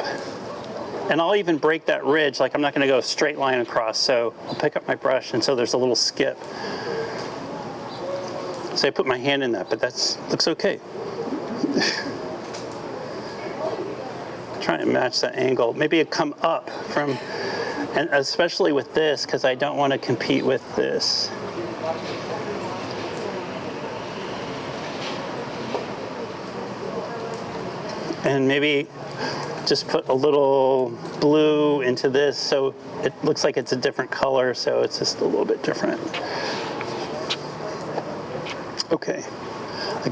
And I'll even break that ridge. Like I'm not going to go a straight line across. So I'll pick up my brush, and so there's a little skip. So I put my hand in that, but that looks okay. Trying to match that angle. Maybe it come up from, and especially with this, because I don't want to compete with this. And maybe just put a little blue into this so it looks like it's a different color, so it's just a little bit different. Okay, I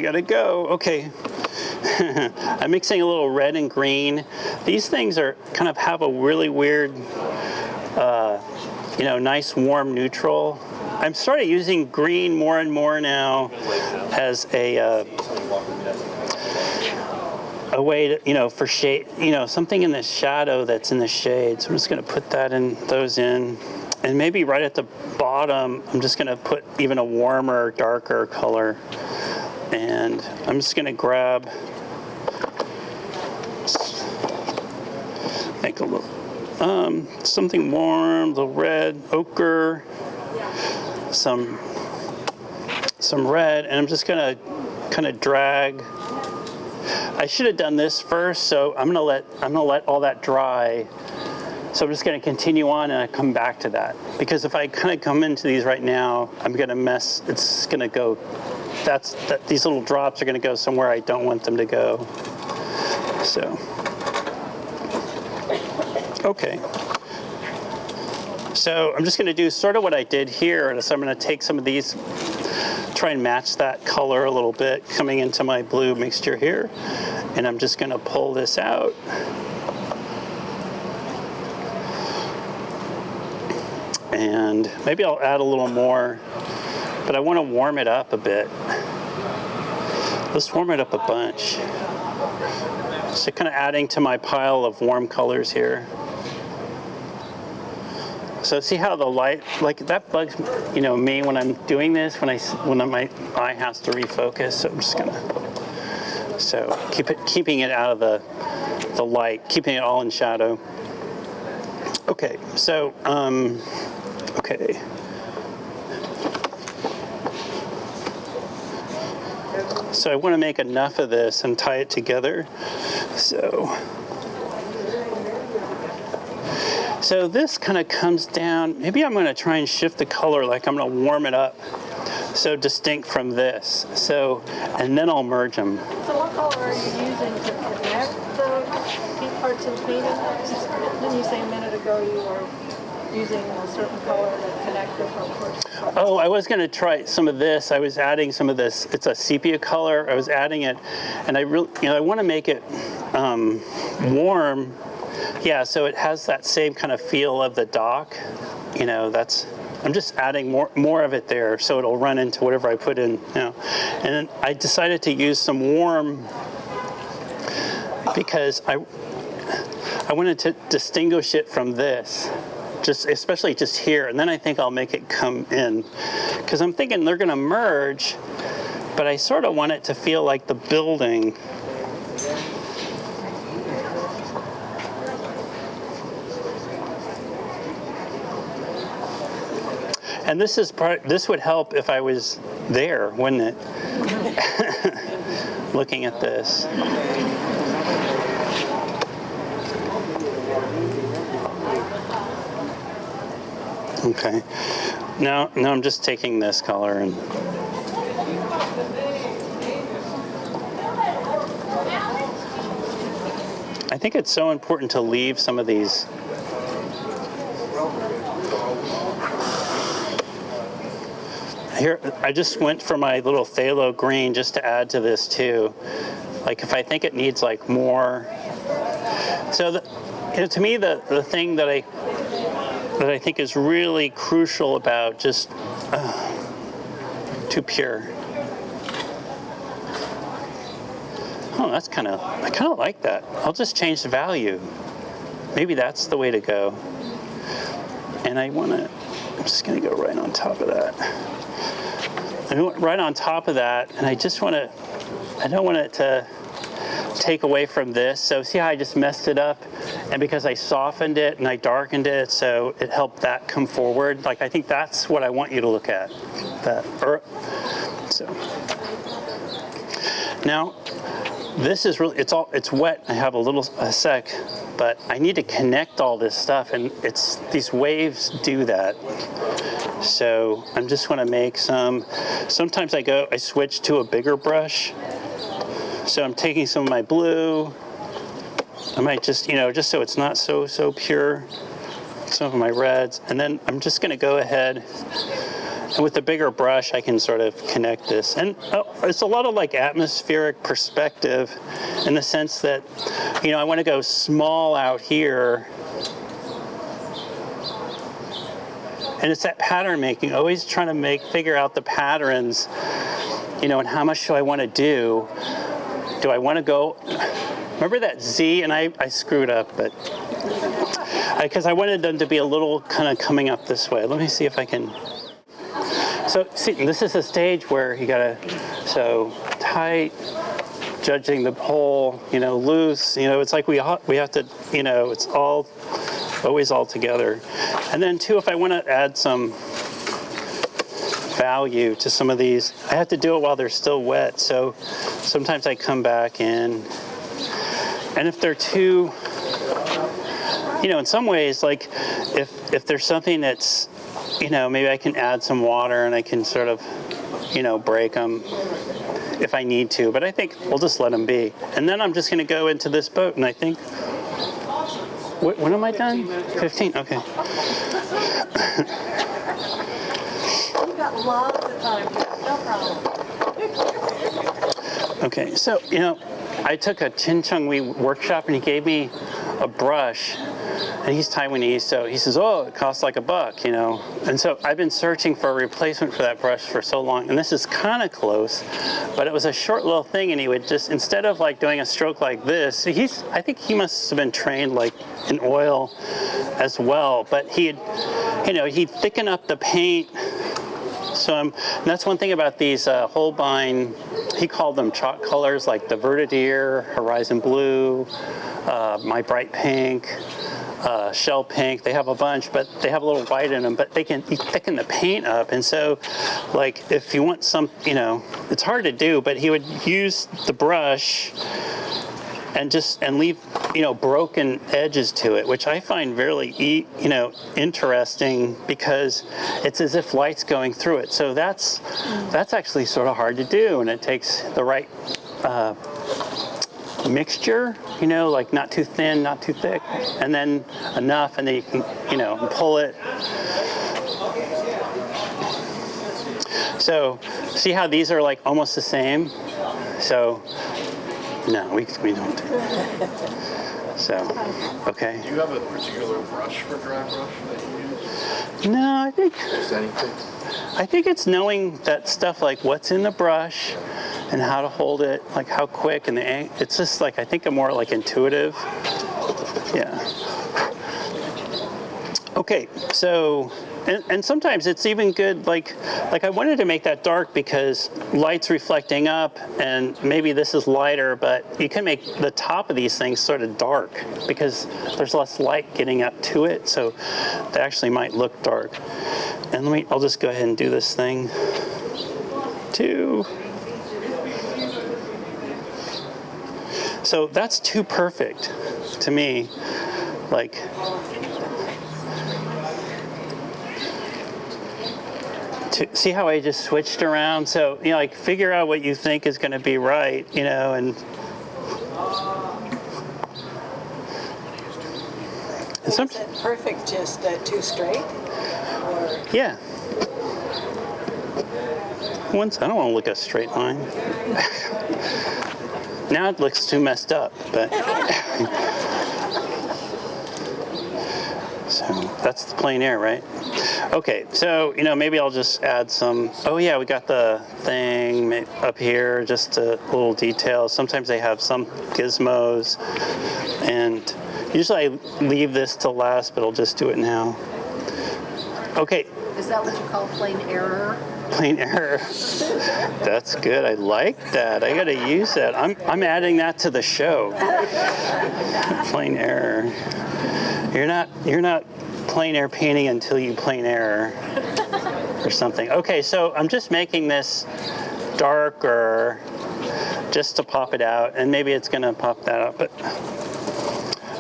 gotta go. Okay. I'm mixing a little red and green. These things are kind of have a really weird, you know, nice warm neutral. I'm started using green more and more now as a way to, you know, for shade, you know, something in the shadow that's in the shade. So I'm just going to put those in. And maybe right at the bottom, I'm just going to put even a warmer, darker color. And I'm just going to grab, make a little, something warm, the red, ochre, some red, and I'm just going to kind of drag. I should have done this first, so I'm gonna let all that dry. So I'm just gonna continue on and I come back to that. Because if I kind of come into these right now, I'm gonna mess, it's gonna go, these little drops are gonna go somewhere I don't want them to go. So, Okay. So I'm just going to do sort of what I did here. So I'm going to take some of these, try and match that color a little bit coming into my blue mixture here. And I'm just going to pull this out. And maybe I'll add a little more, but I want to warm it up a bit. Let's warm it up a bunch. So kind of adding to my pile of warm colors here. So see how the light, like that bugs, you know, me when I'm doing this, when my eye has to refocus. So I'm just gonna, so keeping it out of the light, keeping it all in shadow. Okay, so okay. So I want to make enough of this and tie it together. So this kind of comes down. Maybe I'm going to try and shift the color, like I'm going to warm it up so distinct from this. So, and then I'll merge them. So what color are you using to connect the deep parts of the painting? Didn't you say a minute ago you were using a certain color to connect different parts? Oh, I was going to try some of this. I was adding some of this. It's a sepia color. I was adding it, and I really, you know, I want to make it warm. Yeah, so it has that same kind of feel of the dock. You know, that's. I'm just adding more of it there, so it'll run into whatever I put in. You know, and then I decided to use some warm because I wanted to distinguish it from this. Just especially just here, and then I think I'll make it come in, because I'm thinking they're going to merge, but I sort of want it to feel like the building. And this is this would help if I was there, wouldn't it? Looking at this. Okay, now I'm just taking this color and I think it's so important to leave some of these. Here, I just went for my little phthalo green just to add to this too. Like if I think it needs like more. So you know, to me, the thing that I think is really crucial about just too pure. Oh, I kind of like that. I'll just change the value. Maybe that's the way to go. And I'm just gonna go right on top of that. Right on top of that, and I don't want it to take away from this. So see how I just messed it up, and because I softened it and I darkened it, so it helped that come forward. Like I think that's what I want you to look at. So now this is really, it's wet. I have a sec, but I need to connect all this stuff, and these waves do that. So I'm just want to make some. Sometimes I switch to a bigger brush. So I'm taking some of my blue. I might just, just so it's not so pure, some of my reds. And then I'm just going to go ahead, and with the bigger brush, I can sort of connect this. And it's a lot of like atmospheric perspective in the sense that, I want to go small out here. And it's that pattern making, always trying to figure out the patterns, and how much do I want to do? Do I want to go, remember that Z, and I screwed up, but, because I wanted them to be a little kind of coming up this way. Let me see if I can, so see, this is a stage where you gotta, so tight, judging the whole, loose, it's like we have to, it's always all together. And then too, if I want to add some value to some of these, I have to do it while they're still wet. So sometimes I come back in, and if they're too, in some ways, like if there's something that's, maybe I can add some water and I can sort of, break them if I need to, but I think we'll just let them be. And then I'm just going to go into this boat, and I think When am I done? 15, okay. You've got lots of time, no problem. Okay, so, you know, I took a Chin Chung Wee workshop and he gave me a brush, and he's Taiwanese, so he says, oh, it costs like $1, you know. And so I've been searching for a replacement for that brush for so long, and this is kind of close, but it was a short little thing, and he would just, instead of like doing a stroke like this, I think he must have been trained like in oil as well, but he'd thicken up the paint. So and that's one thing about these Holbein, he called them chalk colors, like the Vertadier, Horizon Blue, My Bright Pink, Shell Pink. They have a bunch, but they have a little white in them, but they can thicken the paint up. And so, like, if you want some, you know, it's hard to do, but he would use the brush and leave, you know, broken edges to it, which I find really, you know, interesting because it's as if light's going through it. So that's actually sort of hard to do, and it takes the right mixture, you know, like not too thin, not too thick, and then enough, and then you can, you know, pull it. So see how these are like almost the same? So no, we don't. So, okay. Do you have a particular brush for dry brush that you use? No, I think Just anything? I think it's knowing that stuff, like what's in the brush and how to hold it, like how quick, and it's just like, I think I'm more like intuitive. Yeah. Okay, so, and sometimes it's even good, like I wanted to make that dark because light's reflecting up, and maybe this is lighter, but you can make the top of these things sort of dark because there's less light getting up to it, so they actually might look dark. And I'll just go ahead and do this thing too. So that's too perfect to me, like. See how I just switched around? So, you know, like figure out what you think is going to be right, you know, and Is it perfect just too straight? Or yeah. Once I don't want to look a straight line. Now it looks too messed up, but so that's the plein air, right? Okay, so, you know, maybe I'll just add some, oh yeah, we got the thing up here, just a little detail. Sometimes they have some gizmos, and usually I leave this to last, but I'll just do it now. Okay. Is that what you call plain error? Plein air. That's good. I like that. I got to use that. I'm adding that to the show. Plein air. You're not plein air painting until you plein air or something. Okay, so I'm just making this darker just to pop it out, and maybe it's going to pop that up. But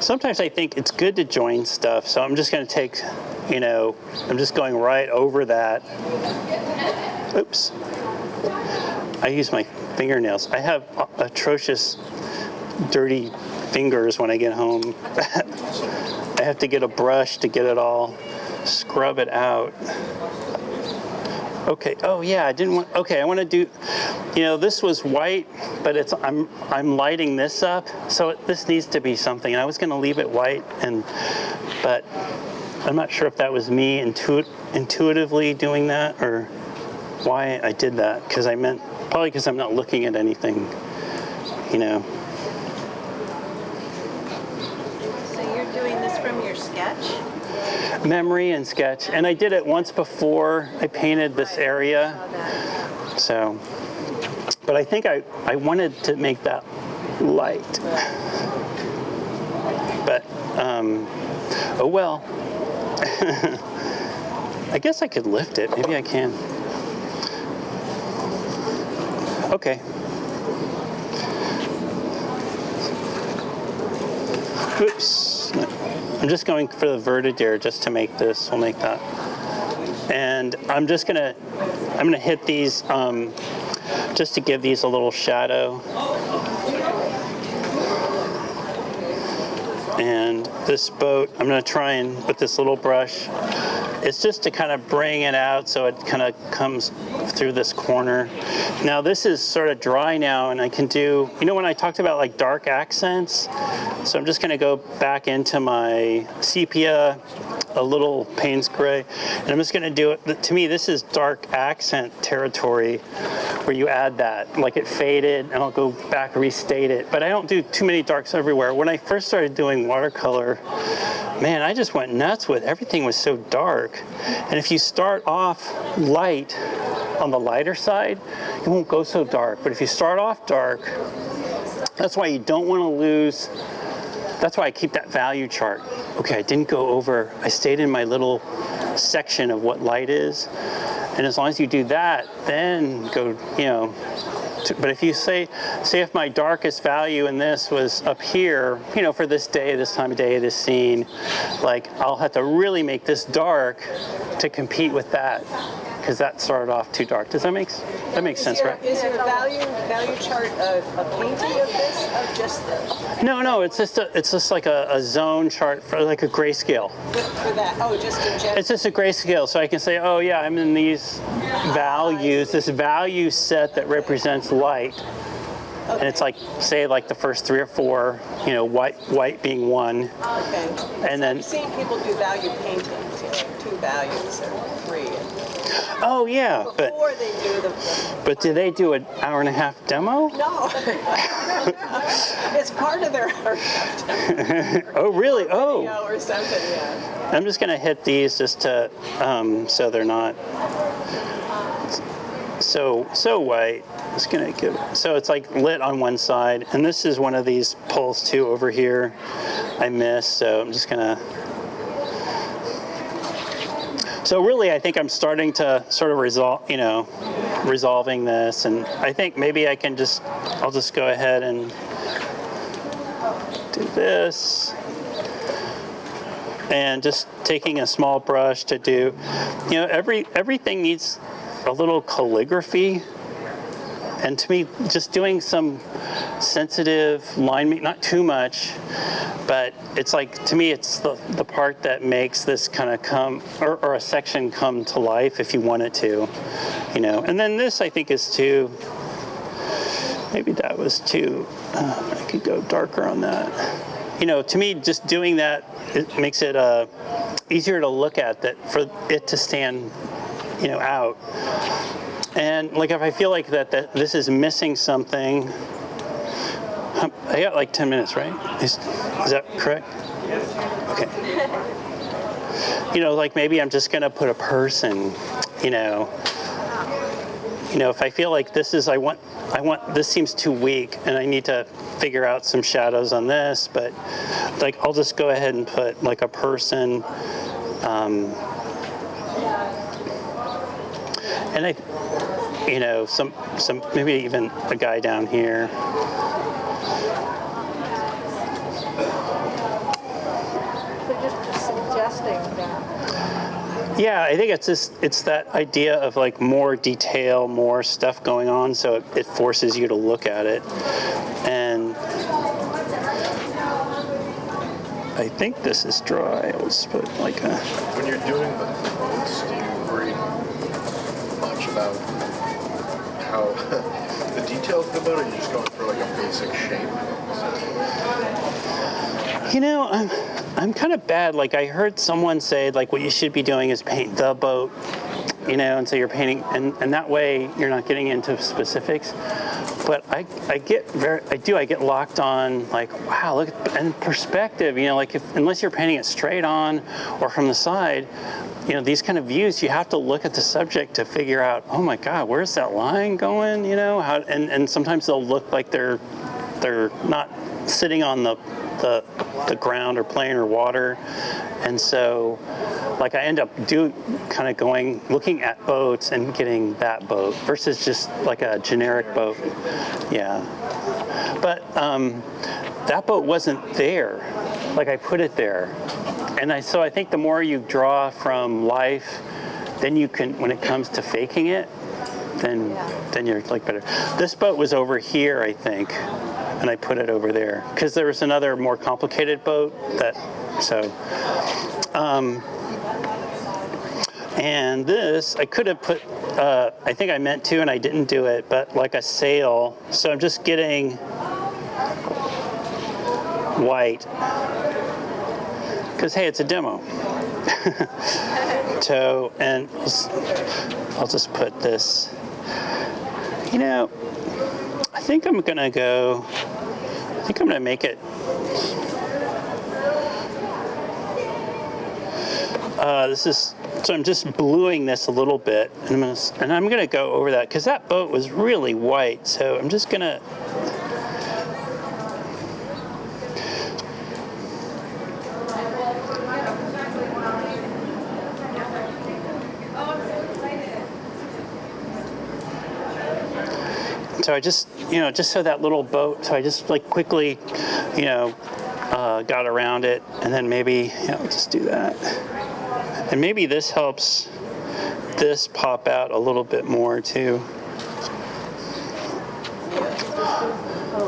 sometimes I think it's good to join stuff, so I'm just going to take, you know, I'm just going right over that. Oops. I use my fingernails. I have atrocious, dirty fingers when I get home. I have to get a brush to get it all, scrub it out. Okay, oh yeah, I want to do, you know, this was white, but I'm lighting this up, so this needs to be something. And I was going to leave it white, but I'm not sure if that was me intuitively doing that or why I did that, probably because I'm not looking at anything, you know. doing this from your sketch? Memory and sketch, and I did it once before I painted this area, so, but I think I wanted to make that light, but oh well. I guess I could lift it, maybe I can. Okay. Oops. I'm just going for the Vertadier just to make this. We'll make that. And I'm gonna hit these just to give these a little shadow. And this boat. I'm going to try and, with this little brush, it's just to kind of bring it out so it kind of comes through this corner. Now this is sort of dry now, and I can do, you know when I talked about like dark accents? So I'm just going to go back into my sepia, a little Payne's gray, and I'm just going to do it. To me, this is dark accent territory where you add that, like it faded, and I'll go back and restate it. But I don't do too many darks everywhere. When I first started doing watercolor, man, I just went nuts with everything was so dark. And if you start off light on the lighter side, it won't go so dark. But if you start off dark, that's why you don't want to lose. That's why I keep that value chart. Okay, I didn't go over, I stayed in my little section of what light is. And as long as you do that, then go, you know, but if you say if my darkest value in this was up here, you know, for this day, this time of day, this scene, like I'll have to really make this dark to compete with that, because that started off too dark. Does that make sense, right? Is your value chart a painting of this, of just this? No, it's just like a zone chart for like a grayscale. For that? Oh, just in general. It's just a grayscale, so I can say, oh yeah, I'm in these values, this value set that represents light. Okay. And it's like, say, like the first 3 or 4, you know, white being 1. Okay. And then I've seen people do value paintings, you know, like 2 values or 3. Oh yeah, Before they do the but do they do an hour-and-a-half demo? No. It's part of their art. Oh really? Oh. Or something, yeah. I'm just gonna hit these just to so they're not so white. Just gonna give, so it's like lit on one side, and this is one of these pulls too over here I missed, so I'm just gonna. So really, I think I'm starting to sort of resolving this, and I think maybe I'll just go ahead and do this, and just taking a small brush to do, you know, everything needs a little calligraphy. And to me, just doing some sensitive line, not too much, but it's like, to me, it's the part that makes this kind of come, or a section come to life if you want it to, you know. And then this, I think, is too, maybe that was too, I could go darker on that. You know, to me, just doing that, it makes it easier to look at, that for it to stand, you know, out. And like if I feel like that this is missing something, I got like 10 minutes, right? Is that correct? Okay. You know, like maybe I'm just gonna put a person, you know, if I feel like this is, I want this seems too weak and I need to figure out some shadows on this, but like I'll just go ahead and put like a person, and I, you know, some maybe even a guy down here. So just suggesting that. Yeah, I think it's that idea of like more detail, more stuff going on, so it forces you to look at it. And I think this is dry. I'll just put like a. When you're doing the boats, do you worry much about how the details of the boat, or are you just going for like a basic shape? You know, I'm kind of bad. Like I heard someone say, like what you should be doing is paint the boat, you know, and so you're painting, and that way you're not getting into specifics. But I get locked on like, wow, look at, and perspective, you know, like unless you're painting it straight on or from the side, you know, these kind of views, you have to look at the subject to figure out, oh my God, where's that line going, you know, how, and sometimes they'll look like they're not sitting on the ground or plane or water. And so like I end up looking at boats and getting that boat versus just like a generic boat. Yeah. But that boat wasn't there. Like I put it there. And so I think the more you draw from life, then you can, when it comes to faking it, then you're like better. This boat was over here, I think. and I put it over there because there was another more complicated boat that, so. And this, I could have put, I think I meant to and I didn't do it, but like a sail. So I'm just getting white because, hey, it's a demo. So, and I'll just put this, you know, I think I'm going to make it, so I'm just bluing this a little bit, and I'm gonna go over that because that boat was really white. So I'm just gonna. So I just, just so that little boat. So I just like quickly, got around it, and then maybe I'll just do that. And maybe this helps this pop out a little bit more too.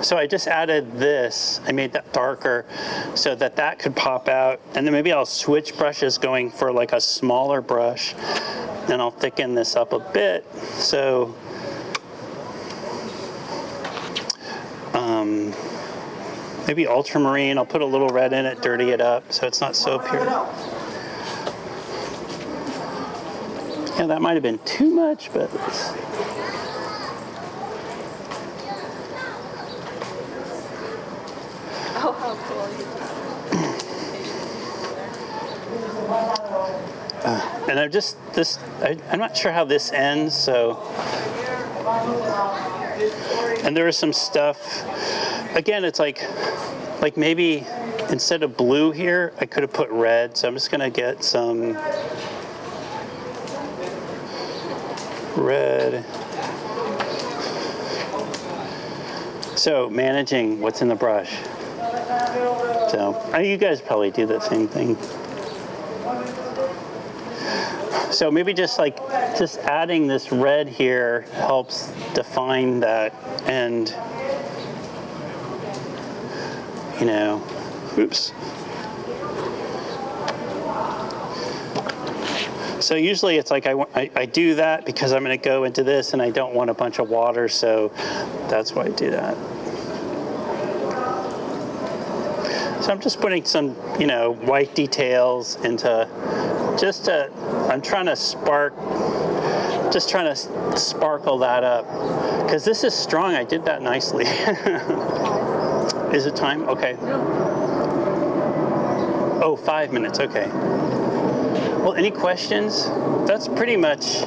So I just added this. I made that darker so that could pop out. And then maybe I'll switch brushes going for like a smaller brush. Then I'll thicken this up a bit. So maybe ultramarine. I'll put a little red in it, dirty it up so it's not so pure. Yeah, that might have been too much, but Oh, how cool. and I'm not sure how this ends, so. And there is some stuff, again, it's like maybe instead of blue here, I could have put red, so I'm just gonna get some red. So managing what's in the brush. So you guys probably do the same thing. So maybe just adding this red here helps define that, and oops. So usually it's like I do that because I'm going to go into this and I don't want a bunch of water, so that's why I do that. So I'm just putting some, white details into I'm trying to sparkle that up because this is strong. I did that nicely. Is it time? Okay. Oh, 5 minutes. Okay. Well, any questions? That's pretty much